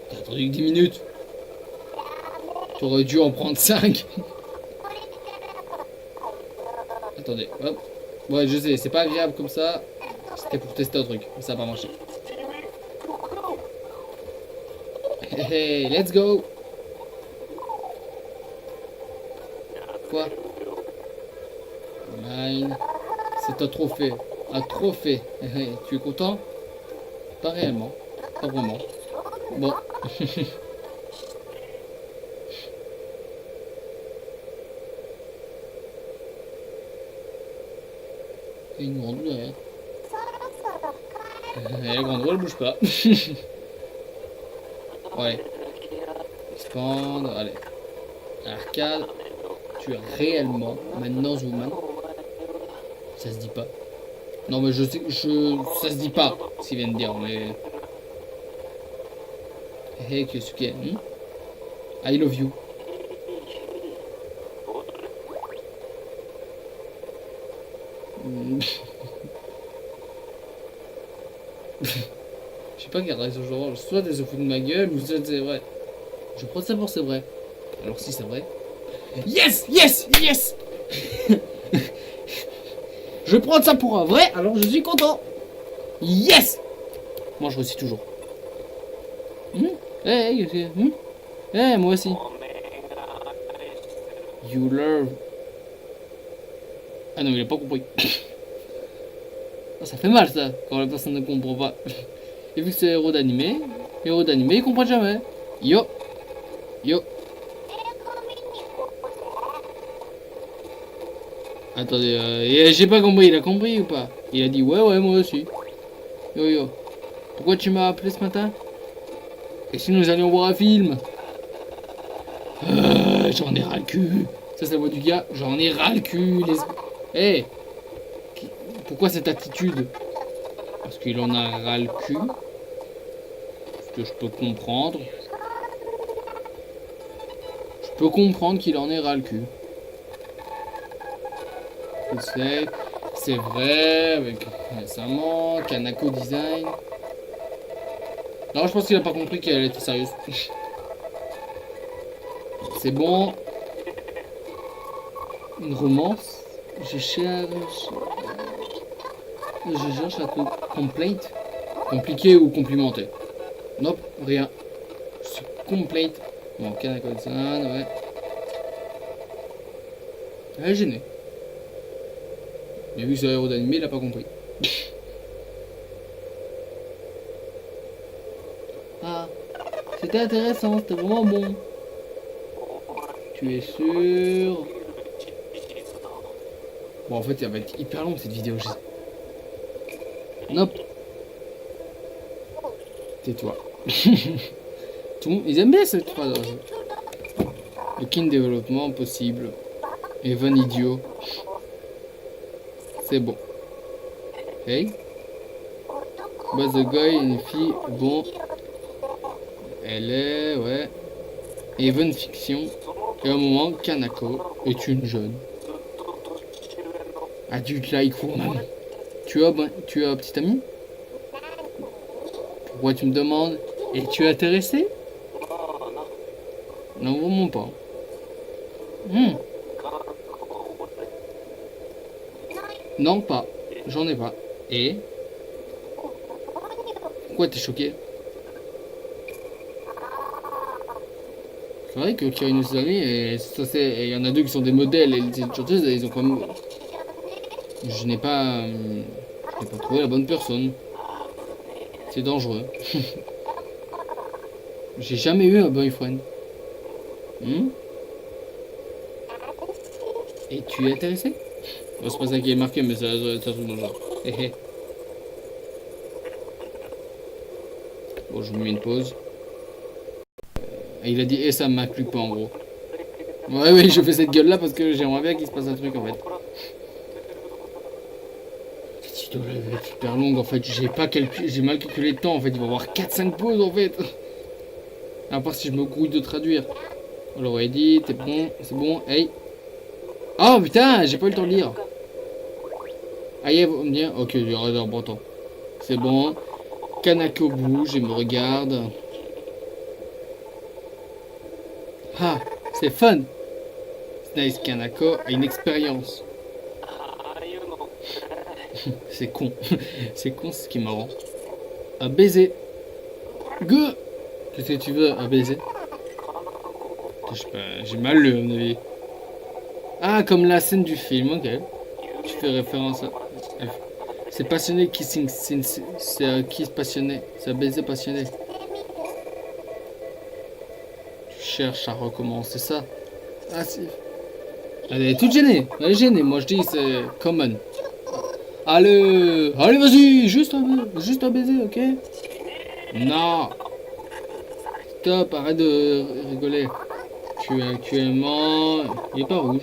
T'as attendu 10 minutes. T'aurais dû en prendre 5. Attendez, hop. Ouais, je sais, c'est pas agréable comme ça. C'était pour tester un truc, mais ça a pas marché. Hey, let's go. Quoi? Mine. C'est un trophée. Un trophée. Tu es content? Pas réellement. Pas vraiment. Bon. Il y a une grande roue derrière. La grande roue, elle bouge pas. Ouais. Expand. Allez. Arcade. Tu es réellement maintenant Woman. Ça se dit pas. Non mais je sais ça se dit pas ce qu'il vient de dire mais. Hey Kyosuke. I love you. Je sais pas quelle raison genre. Soit elle se fout de ma gueule ou soit c'est vrai. Je prends ça pour c'est vrai. Alors si c'est vrai. Yes. Je prends ça pour un vrai, alors je suis content. Yes. Moi je réussis toujours. Moi aussi. You love. Ah non, il a pas compris. Ça fait mal ça, quand la personne ne comprend pas. Et vu que c'est héros d'animé, ils comprennent jamais. Yo. Attendez, j'ai pas compris, il a compris ou pas? Il a dit ouais, moi aussi. Yo. Pourquoi tu m'as appelé ce matin? Et si nous allions voir un film? J'en ai ras le cul. Ça c'est la voix du gars, j'en ai ras le cul. Hey, pourquoi cette attitude? Parce qu'il en a ras le cul. Ce que je peux comprendre. Je peux comprendre qu'il en ait ras le cul. C'est vrai, avec récemment, Kanako Design. Non, je pense qu'il a pas compris qu'elle était sérieuse. C'est bon. Une romance. Je cherche un truc. Complaint. Compliqué ou complimenté. Nope, rien. C'est complaint. Bon, Kanako Design, ouais. Elle est gênée. Mais vu que c'est un héros d'animé, il a pas compris. Ah, c'était intéressant, c'était vraiment bon. Tu es sûr? Bon, en fait, ça va être hyper long cette vidéo. Nope. Tais-toi. Tout le monde, ils aiment bien cette phrase. Aucun développement possible. Evan idiot. C'est bon. Hey. Bah, the guy, une fille, bon. Elle est, ouais. Evan fiction. Et à un moment, Kanako est une jeune. Adulte like woman. Tu as un petit ami? Pourquoi tu me demandes? Es-tu intéressé? Non, vraiment pas. Non, pas. J'en ai pas. Et? Pourquoi t'es choqué? C'est vrai que Kirinu Suzami, il y en a deux qui sont des modèles, et les chanteuses, ils ont quand même... Je n'ai pas trouvé la bonne personne. C'est dangereux. J'ai jamais eu un boyfriend. Et tu es intéressé? Bon, c'est pas ça qui est marqué, mais c'est un truc dans le genre. Bon, je vous mets une pause. Et il a dit, ça m'inclut pas en gros. Ouais, oui, je fais cette gueule là parce que j'aimerais bien qu'il se passe un truc en fait. Cette vidéo là va être super longue en fait. J'ai mal calculé le temps en fait. Il va y avoir 4-5 pauses en fait. À part si je me grouille de traduire. On l'aurait dit, t'es bon, c'est bon, hey. Oh putain, j'ai pas eu le temps de lire. Aïe, vous me dire, ok, il y aura d'un bon temps. C'est bon. Kanako bouge et me regarde. Ah, c'est fun. Nice, Kanako a une expérience. C'est con. C'est con, c'est ce qui est marrant. Un baiser. Go. Qu'est-ce que tu veux, un baiser? Je sais pas, j'ai mal lu à mon avis. Ah, comme la scène du film, ok. Tu fais référence à... C'est passionné kissing, c'est un kiss passionné, c'est un baiser passionné. Tu cherches à recommencer ça. Ah si. Elle est toute gênée, elle est gênée, moi je dis c'est common. Allez, allez vas-y, juste un baiser, ok? Non. Stop, arrête de rigoler. Tu es actuellement... Il est pas rouge.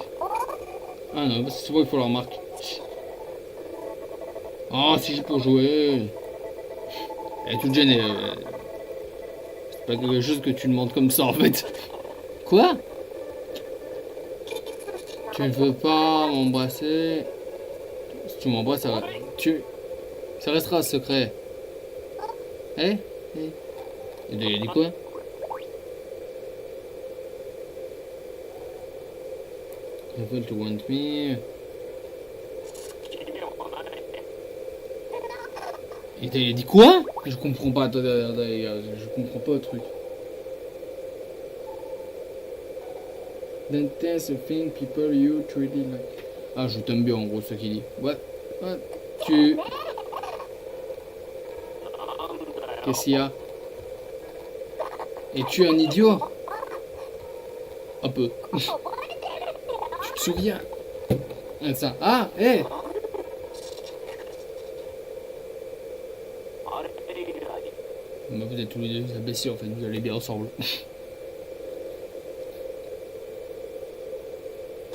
Ah non, parce que c'est vrai qu'il faut la remarquer. Oh, si j'ai pour jouer. Elle est toute gênée. C'est pas quelque chose que tu demandes comme ça en fait. Quoi? Tu ne veux pas m'embrasser? Si tu m'embrasses, ça restera secret. Eh? Il a dit quoi? Able to want me. Il a dit quoi? Je comprends pas, attendez, je comprends pas le truc. Then there's a thing people you truly like. Ah, je t'aime bien en gros, ce qu'il dit. Ouais. Qu'est-ce qu'il y a? Es-tu un idiot? Un peu. Tu te souviens? Ça. Ah, hé hey. Bah, vous êtes tous les deux imbéciles en fait, vous allez bien ensemble.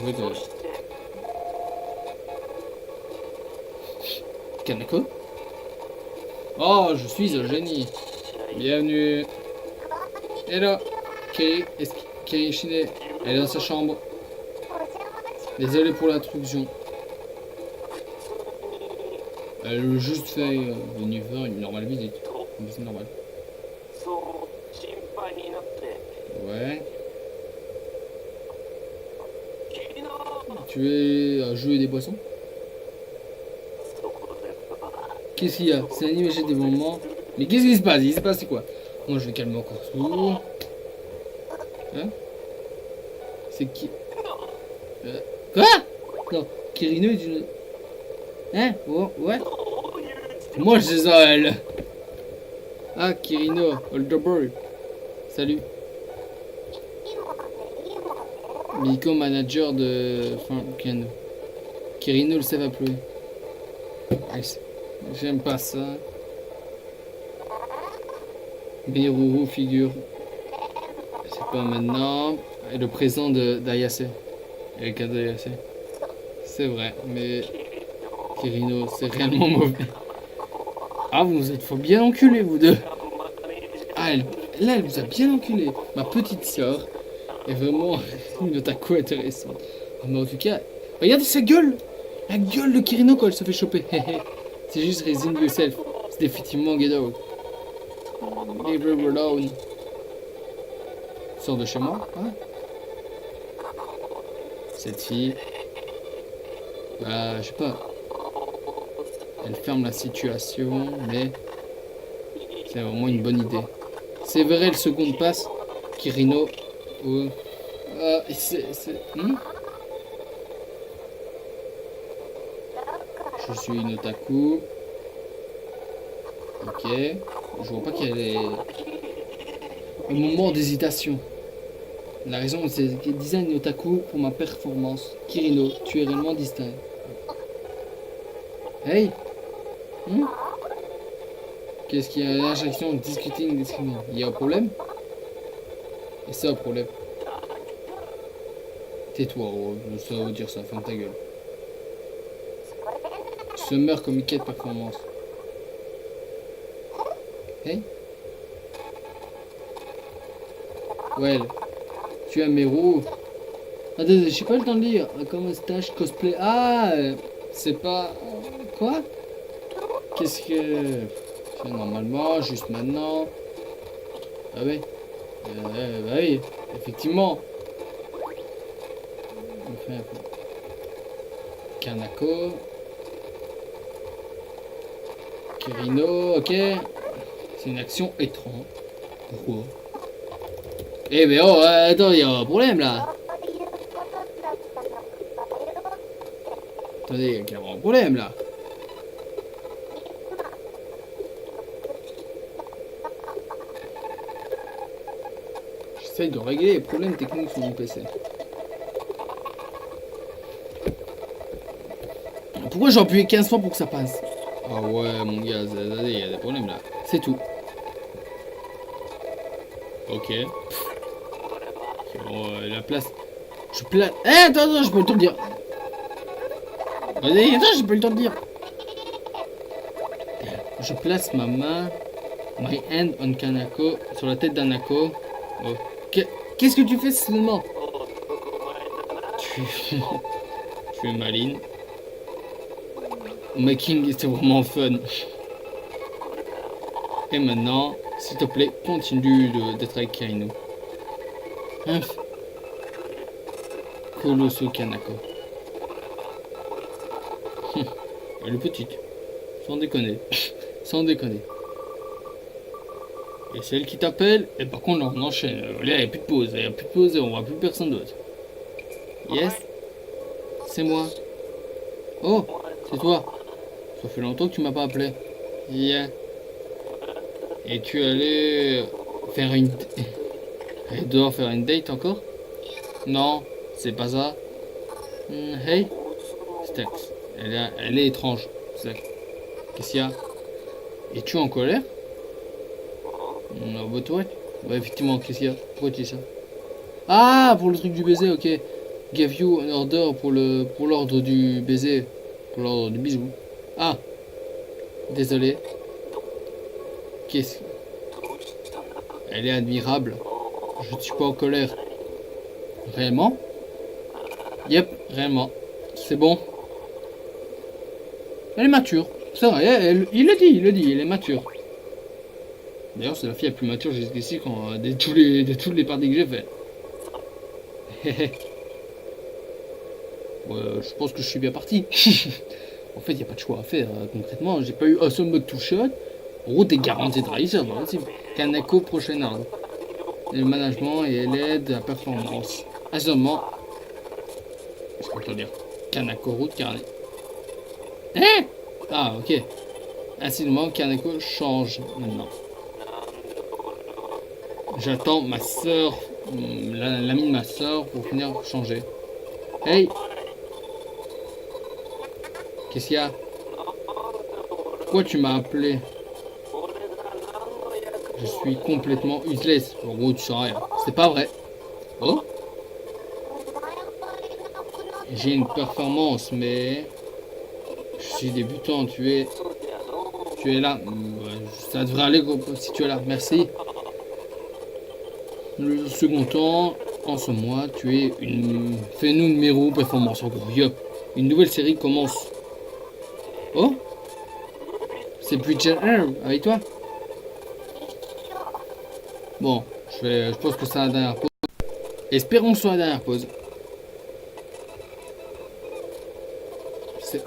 Oui, bah... Kanako? Oh, je suis un génie. Bienvenue. Hello. Kirishine, elle est dans sa chambre. Désolé pour l'introduction. Elle a juste fait venir faire une normale visite. Une visite normale. Ouais. Tu es à jouer des poissons? Qu'est-ce qu'il y a? C'est un animé chez développement. Mais qu'est-ce qui se passe? Il se passe quoi? Moi je vais calmer encore tout. Hein? C'est qui? Quoi? Non, Kirino est une... Hein? Oh, ouais? Moi je sais ça, elle. Ah, Kirino, Olderboy. Salut. Miko, manager de... Enfin, Kirino le sait va plus. J'aime pas ça. Beruru figure. C'est pas maintenant. Et le présent d'Ayase. Et le cadeau d'Ayase. C'est vrai, mais Kirino, c'est réellement mauvais. Ah, vous êtes faut bien enculé, vous deux. Ah, là, elle vous a bien enculé. Ma petite sœur est vraiment une otaku intéressante. Ah, mais en tout cas, regardez sa gueule. La gueule de Kirino quand elle se fait choper. C'est juste Resin Yourself. C'est définitivement Get Out. Leave her alone. Sors de chez moi, hein? Cette fille, bah, je sais pas. Elle ferme la situation, mais c'est vraiment une bonne idée. C'est vrai, le second passe. Kirino. Oh. Ah, Je suis une otaku. Ok. Je vois pas qu'elle est... Un moment d'hésitation. La raison, c'est que design otaku pour ma performance. Kirino, tu es réellement distinct. Hey! Qu'est-ce qu'il y a? L'injection discuting discriminant. Il y a un problème? Et c'est un problème. Tais-toi, oh, ça veut dire ça, ferme ta gueule. Summer communiqué de performance. Hey? Ouais, tu as mes roues. Attends, j'ai pas le temps de lire. Comme un stage cosplay. Ah, c'est pas... Quoi? Qu'est-ce que... C'est normalement, juste maintenant. Ah oui. Bah oui, effectivement. Enfin, Kanako. Kirino, ok. C'est une action étrange. Pourquoi? Eh mais oh, attends, il y a un problème là. Attendez, il y a clairement un problème là. J'essaye de régler les problèmes techniques sur mon PC. Pourquoi j'ai appuyé 15 fois pour que ça passe? Ah ouais, mon gars, il y a des problèmes là. C'est tout. Ok. Bon, la place. Je place. Eh, attends, je peux le temps de dire. Vas-y, attends, je peux le temps de dire. Je place ma main, my hand on Kanako, sur la tête d'Anako. Oh. Qu'est-ce que tu fais seulement? Tu es maline. Making était vraiment fun. Et maintenant, s'il te plaît, continue d'être avec Kirino. Colosso Kanako. Elle est petite. Sans déconner. Sans déconner. Et celle qui t'appelle, et par contre, on enchaîne. Là, il n'y a plus de pause. Il n'y a plus de pause et on voit plus personne d'autre. Yes. C'est moi. Oh, c'est toi. Ça fait longtemps que tu m'as pas appelé. Yeah. Et tu allais faire une... Elle doit faire une date encore? Non, c'est pas ça. Hey. Stax. Elle est étrange. Qu'est-ce qu'il y a? Es-tu en colère? Non, bah toi? Bah effectivement, qu'est-ce qu'il y a? Pourquoi tu dis ça? Ah, pour le truc du baiser, ok. Give you an order pour l'ordre du baiser. Pour l'ordre du bisou. Ah. Désolé. Qu'est-ce... Elle est admirable. Je ne suis pas en colère. Réellement? Yep, réellement. C'est bon. Elle est mature. C'est vrai, il le dit, elle est mature. D'ailleurs, c'est la fille la plus mature jusqu'ici de toutes les parties que j'ai fait. Ouais, je pense que je suis bien parti. En fait, il n'y a pas de choix à faire. Concrètement, j'ai pas eu un seul mode two-shot. En gros, t'es garanti de réussir. Kaneko, prochain arbre. Le management et l'aide à la performance. Assommement. Qu'est-ce qu'on peut dire? Kanako, route carnet. Hein? Ah, ok. Assommement, Kaneko change maintenant. J'attends ma soeur, l'amie de ma soeur, pour finir changer. Hey! Qu'est-ce qu'il y a? Pourquoi tu m'as appelé? Je suis complètement useless. En gros, tu sais rien. C'est pas vrai. Oh? J'ai une performance, mais... Je suis débutant, tu es là. Ça devrait aller si tu es là. Merci. Le second temps, en ce mois, tu es une... Fais-nous numéro performance. En gros, yup. Une nouvelle série commence. Oh? C'est Preacher Herb avec toi? Bon, je pense que c'est la dernière pause. Espérons que ce soit la dernière pause.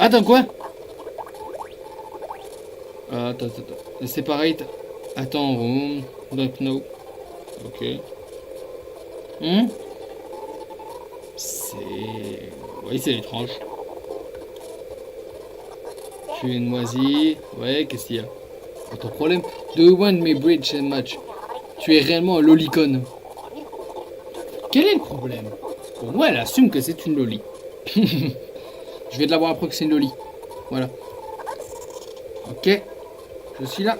Attends, quoi? Attends. C'est pareil. Attends, room. Don't know. Ok. C'est... Oui, c'est étrange. Tu es une moisie. Ouais, qu'est-ce qu'il y a? Pas ton problème. Do you want me bridge and match? Tu es réellement un lolicon. Quel est le problème? Pour moi, elle assume que c'est une loli. Je vais de la voir après que c'est une loli. Voilà. Ok. Je suis là.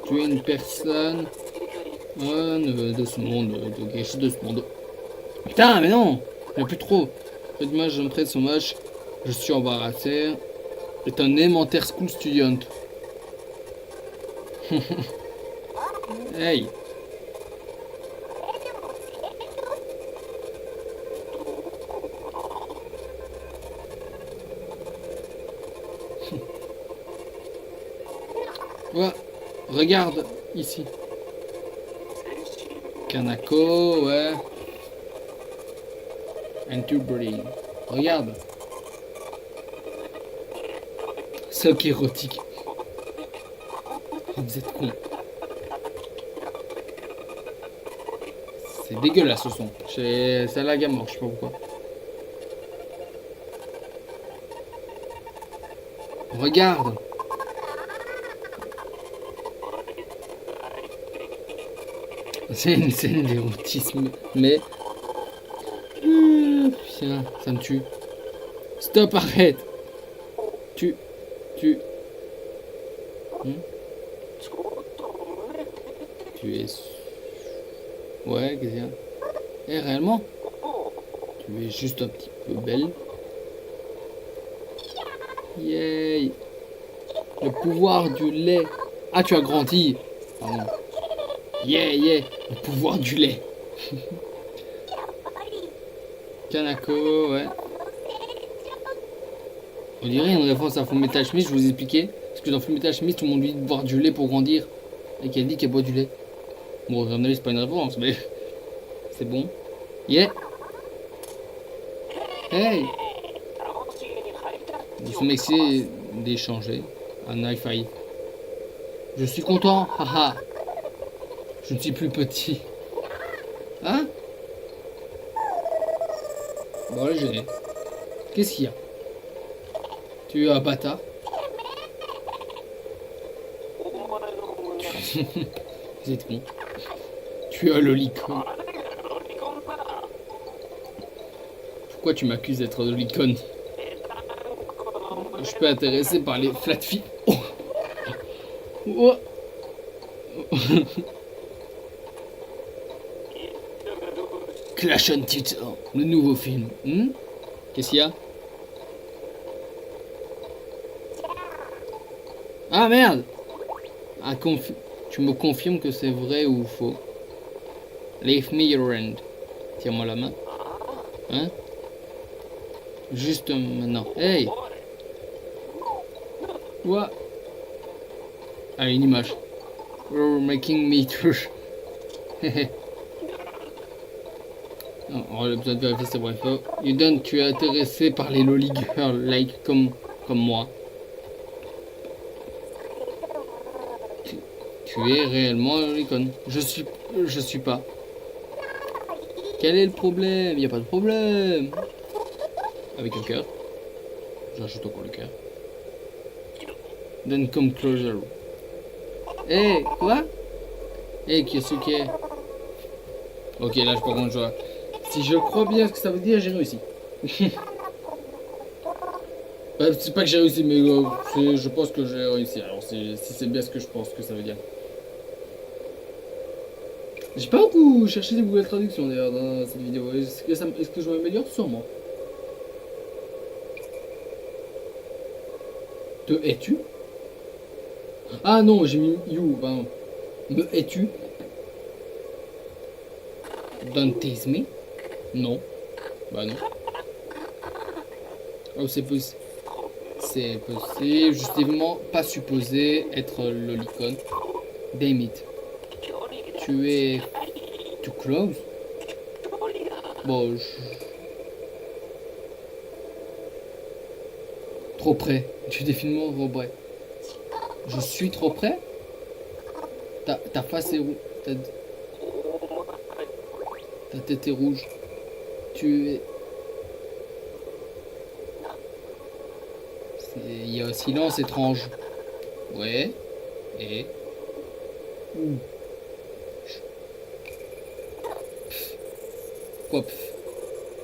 Tu es une personne de ce monde, de quelque chose de ce monde. Putain, mais non, il n'y a plus trop. Faites-moi, je me prête son match. Je suis embarrassé. C'est un élémentaire school student. Hey. Ouais, regarde ici. Kanako, ouais. And to breathe. Regarde. Soc érotique. Vous êtes con. C'est dégueulasse ce son. C'est la gamme, je sais pas pourquoi. Regarde. C'est une scène d'érotisme, mais... Putain, ça me tue. Stop, arrête. Tu... Tu es... Ouais, qu'est-ce qu'il y a? Eh, réellement? Tu es juste un petit peu belle. Yay. Le pouvoir du lait. Ah, tu as grandi. Pardon. Yeah. Le pouvoir du lait. Kanako, ouais. On dirait une référence à Fullmetal Alchemist, je vous expliquais. Parce que dans Fullmetal Alchemist, tout le monde lui dit de boire du lait pour grandir. Et qu'elle dit qu'elle boit du lait. Bon, à mon avis, c'est pas une référence, mais... C'est bon. Yeah. Hey. Nous sommes excellés d'échanger. Un hi-fi. Je suis content, haha. Je ne suis plus petit. Hein? Bon, là, j'ai... Qu'est-ce qu'il y a? Tu es un bâtard. Vous êtes con. Tu es un lolicon. Pourquoi tu m'accuses d'être un lolicon? Je peux intéresser par les flat filles. Oh. Oh. Clash on Titan, le nouveau film. Qu'est-ce qu'il y a? Ah merde. Ah, tu me confirmes que c'est vrai ou faux? Leave me your hand. Tiens-moi la main. Hein? Juste maintenant. Hey! Quoi? Allez, une image. You're making me touch. Non, on a besoin de vérifier c'est vrai faux. You don't, tu es intéressé par les lolly girls, like comme moi. Tu es réellement un lolicon. Je suis pas. Quel est le problème? Y a pas de problème. Avec un cœur. J'ajoute encore le cœur. Then come closer. Eh, quoi? Eh, qu'est-ce que c'est? Ok, là, par contre, je vois. Si je crois bien ce que ça veut dire, j'ai réussi. Bah, c'est pas que j'ai réussi, mais je pense que j'ai réussi. Alors, si c'est bien ce que je pense que ça veut dire. J'ai pas beaucoup cherché des Google Traduction d'ailleurs dans cette vidéo. Est-ce que je m'améliore? Sûrement. Te hais-tu? Ah non, j'ai mis you, pardon. Me hais-tu? Don't tease me? Non. Bah non. Oh, c'est possible. C'est possible. Justement, pas supposé être lolicon. Damn it. Tu es too close? Bon, trop près. Tu es définitivement trop près. Je suis trop près? Ta face est rouge. Ta tête est rouge. Tu es... Il y a un silence étrange. Ouais. Et... Ouh. Quoi, pff?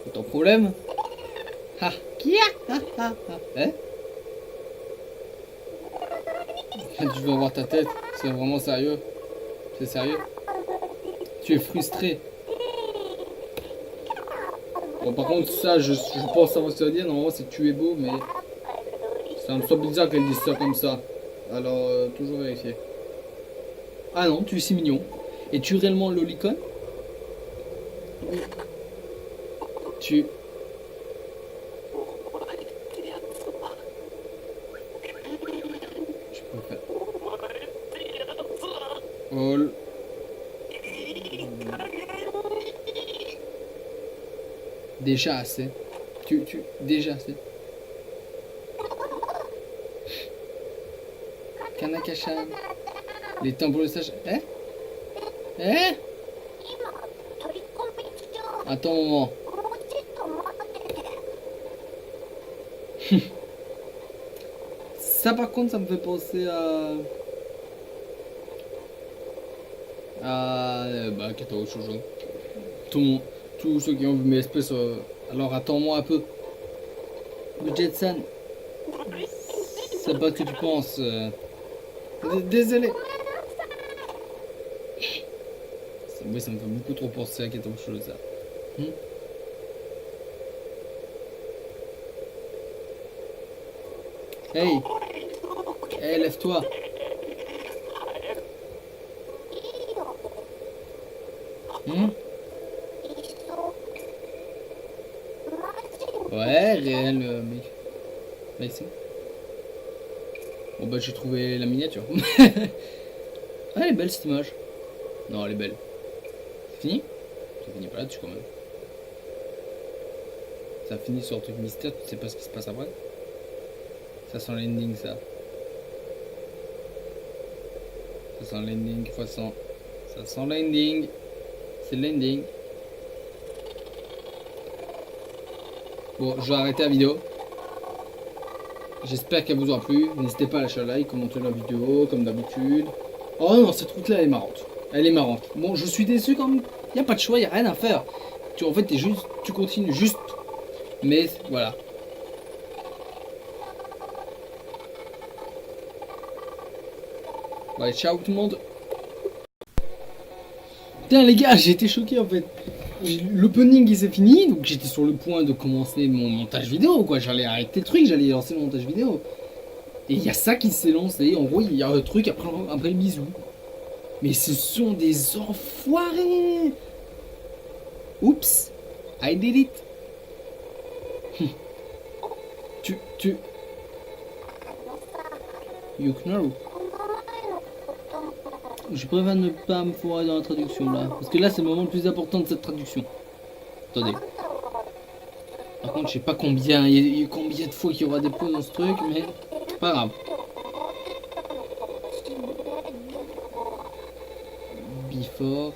C'est ton problème? Ah, qui a? Ah, ah, ah. Hein? Tu veux voir ta tête? C'est vraiment sérieux? C'est sérieux? Tu es frustré? Bon, par contre, ça, je pense savoir ce que ça veut dire. Normalement, c'est tu es beau, mais ça me semble bizarre qu'elle dise ça comme ça. Alors, toujours vérifier. Ah non, tu es si mignon. Es-tu réellement lolicon? Tu... Je peux faire... All... Déjà assez. Déjà assez. Kanakashan. Les temps pour le stage. Hein? Hein? Attends un moment. Ça par contre ça me fait penser bah Katao Shoujo. Tous ceux qui ont vu mes espèces alors attends-moi un peu. Budget-san. C'est pas ce que tu penses. Désolé. Oui, ça me fait beaucoup trop penser à Katao Shoujo ça. Hey! Hey, lève-toi! Ouais, réel, mec. Là, ici. Bon, bah, j'ai trouvé la miniature. Ah, elle est belle cette image. Non, elle est belle. C'est fini? Ça finit pas là-dessus quand même. Ça finit sur un truc mystère, tu sais pas ce qui se passe après. Ça sent l'ending ça. Ça sent l'ending fois 100. Ça sent l'ending. C'est l'ending. Bon, je vais arrêter la vidéo. J'espère qu'elle vous aura plu. N'hésitez pas à lâcher un like, commenter la vidéo, comme d'habitude. Oh non, cette route là elle est marrante. Elle est marrante. Bon, je suis déçu quand même. Y a pas de choix, y a rien à faire. En fait, tu continues juste. Mais voilà. Ouais, ciao tout le monde. Putain les gars, j'ai été choqué en fait. L'opening il s'est fini, donc j'étais sur le point de commencer mon montage vidéo quoi. J'allais arrêter le truc, j'allais lancer le montage vidéo. Et il y a ça qui s'élance, et en gros, il y a un truc après le bisou. Mais ce sont des enfoirés. Oups, I did it. tu... You know. Je préfère ne pas me foirer dans la traduction là. Parce que là, c'est le moment le plus important de cette traduction. Attendez. Par contre, je sais pas combien, combien de fois qu'il y aura des pauses dans ce truc, mais pas grave. Before.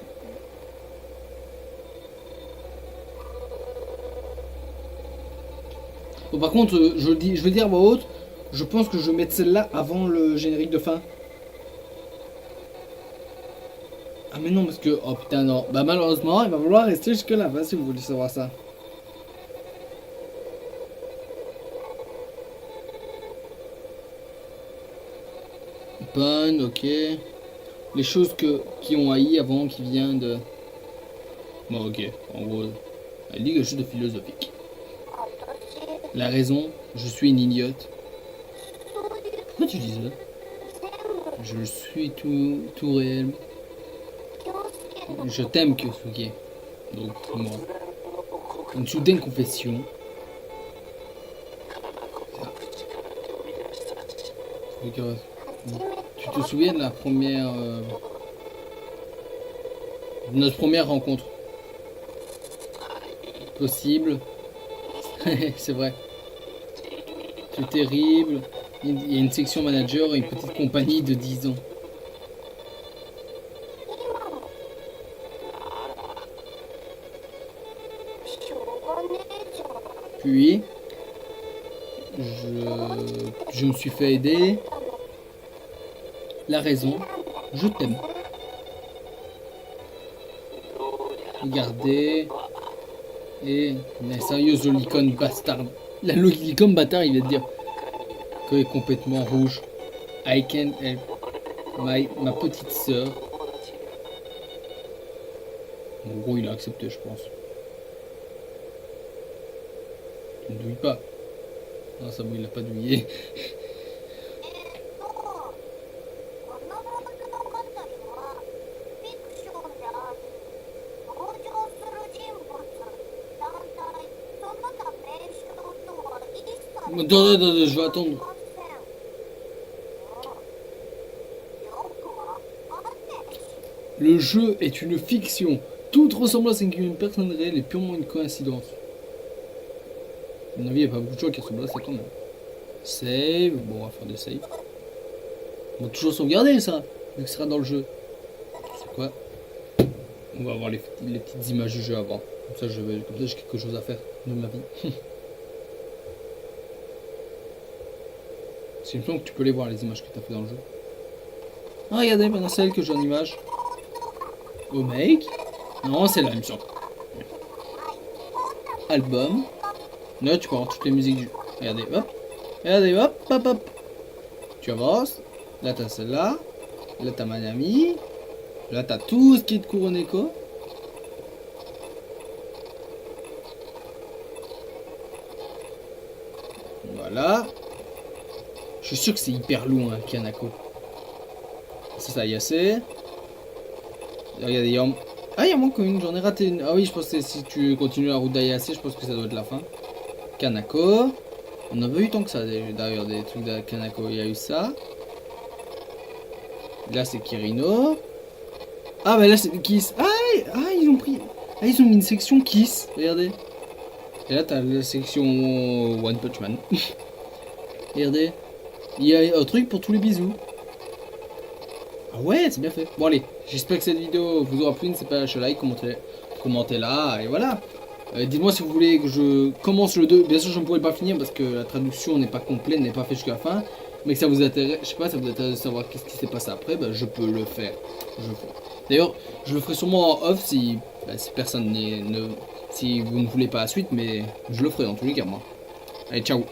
Bon, par contre, je veux le dire à voix haute, je pense que je vais mettre celle-là avant le générique de fin. Ah mais non, parce que... Oh putain, non. Bah malheureusement, il va falloir rester jusque là, si vous voulez savoir ça. Pun, ok. Les choses qui ont haï avant, qui viennent de... Bon, ok. En gros, elle dit quelque chose de philosophique. La raison, je suis une idiote. Pourquoi tu dis ça? Je suis tout réel. Je t'aime, Kyosuke. Donc, moi. Une soudaine confession. Tu te souviens de la première... de notre première rencontre? Possible. C'est vrai. C'est terrible. Il y a une section manager et une petite compagnie de 10 ans. Puis, je me suis fait aider. La raison, je t'aime. Regardez. Et la sérieuse lolicon bastard. La lolicon bâtard, il va te dire qu'elle est complètement rouge. I can't help. Ma petite sœur. En gros, il a accepté, je pense. Tu ne douilles pas. Non, ça, il l'a pas douillé. Attends, je vais attendre. Le jeu est une fiction. Toute ressemblance avec une personne réelle est purement une coïncidence. À mon avis, il n'y a pas beaucoup de choses qui ressemblent à ça quand même. Save. Bon, on va faire des saves. On va toujours sauvegarder ça, vu que ce sera dans le jeu. C'est quoi? On va voir les petites images du jeu avant. Comme ça, j'ai quelque chose à faire de ma vie. C'est une que tu peux les voir, les images que tu as fait dans le jeu. Ah, regardez, maintenant celle que j'ai en image. Oh mec. Non, c'est la même chose. Album. Là, tu peux avoir toutes les musiques du jeu. Regardez, hop. Regardez, hop, hop, hop. Tu avances. Là, t'as celle-là. Là, t'as Manami. Là, t'as tout ce qui est de Kuroneko. Voilà. Je suis sûr que c'est hyper loin, Kanako. C'est ça, Yase. Regardez, ah, il y a moins qu'une, j'en ai raté une. Ah oui, je pense que si tu continues la route d'Ayase, je pense que ça doit être la fin. Kanako. On avait eu tant que ça, d'ailleurs, des trucs de Kanako. Il y a eu ça. Là, c'est Kirino. Ah, bah là, c'est Kiss. Ils ont pris... Ah, ils ont mis une section Kiss. Regardez. Et là, t'as la section One Punch Man. Regardez. Il y a un truc pour tous les bisous. Ah ouais, c'est bien fait. Bon allez, j'espère que cette vidéo vous aura plu. N'hésitez pas à lâcher like, commentez là, et voilà. Dites-moi si vous voulez que je commence le 2. Bien sûr, je ne pourrais pas finir parce que la traduction n'est pas complète, n'est pas faite jusqu'à la fin. Mais que ça vous intéresse, je sais pas, ça vous intéresse de savoir qu'est-ce qui s'est passé après, bah, je peux le faire. D'ailleurs, je le ferai sûrement en off si personne si vous ne voulez pas la suite, mais je le ferai dans tous les cas moi. Allez, ciao.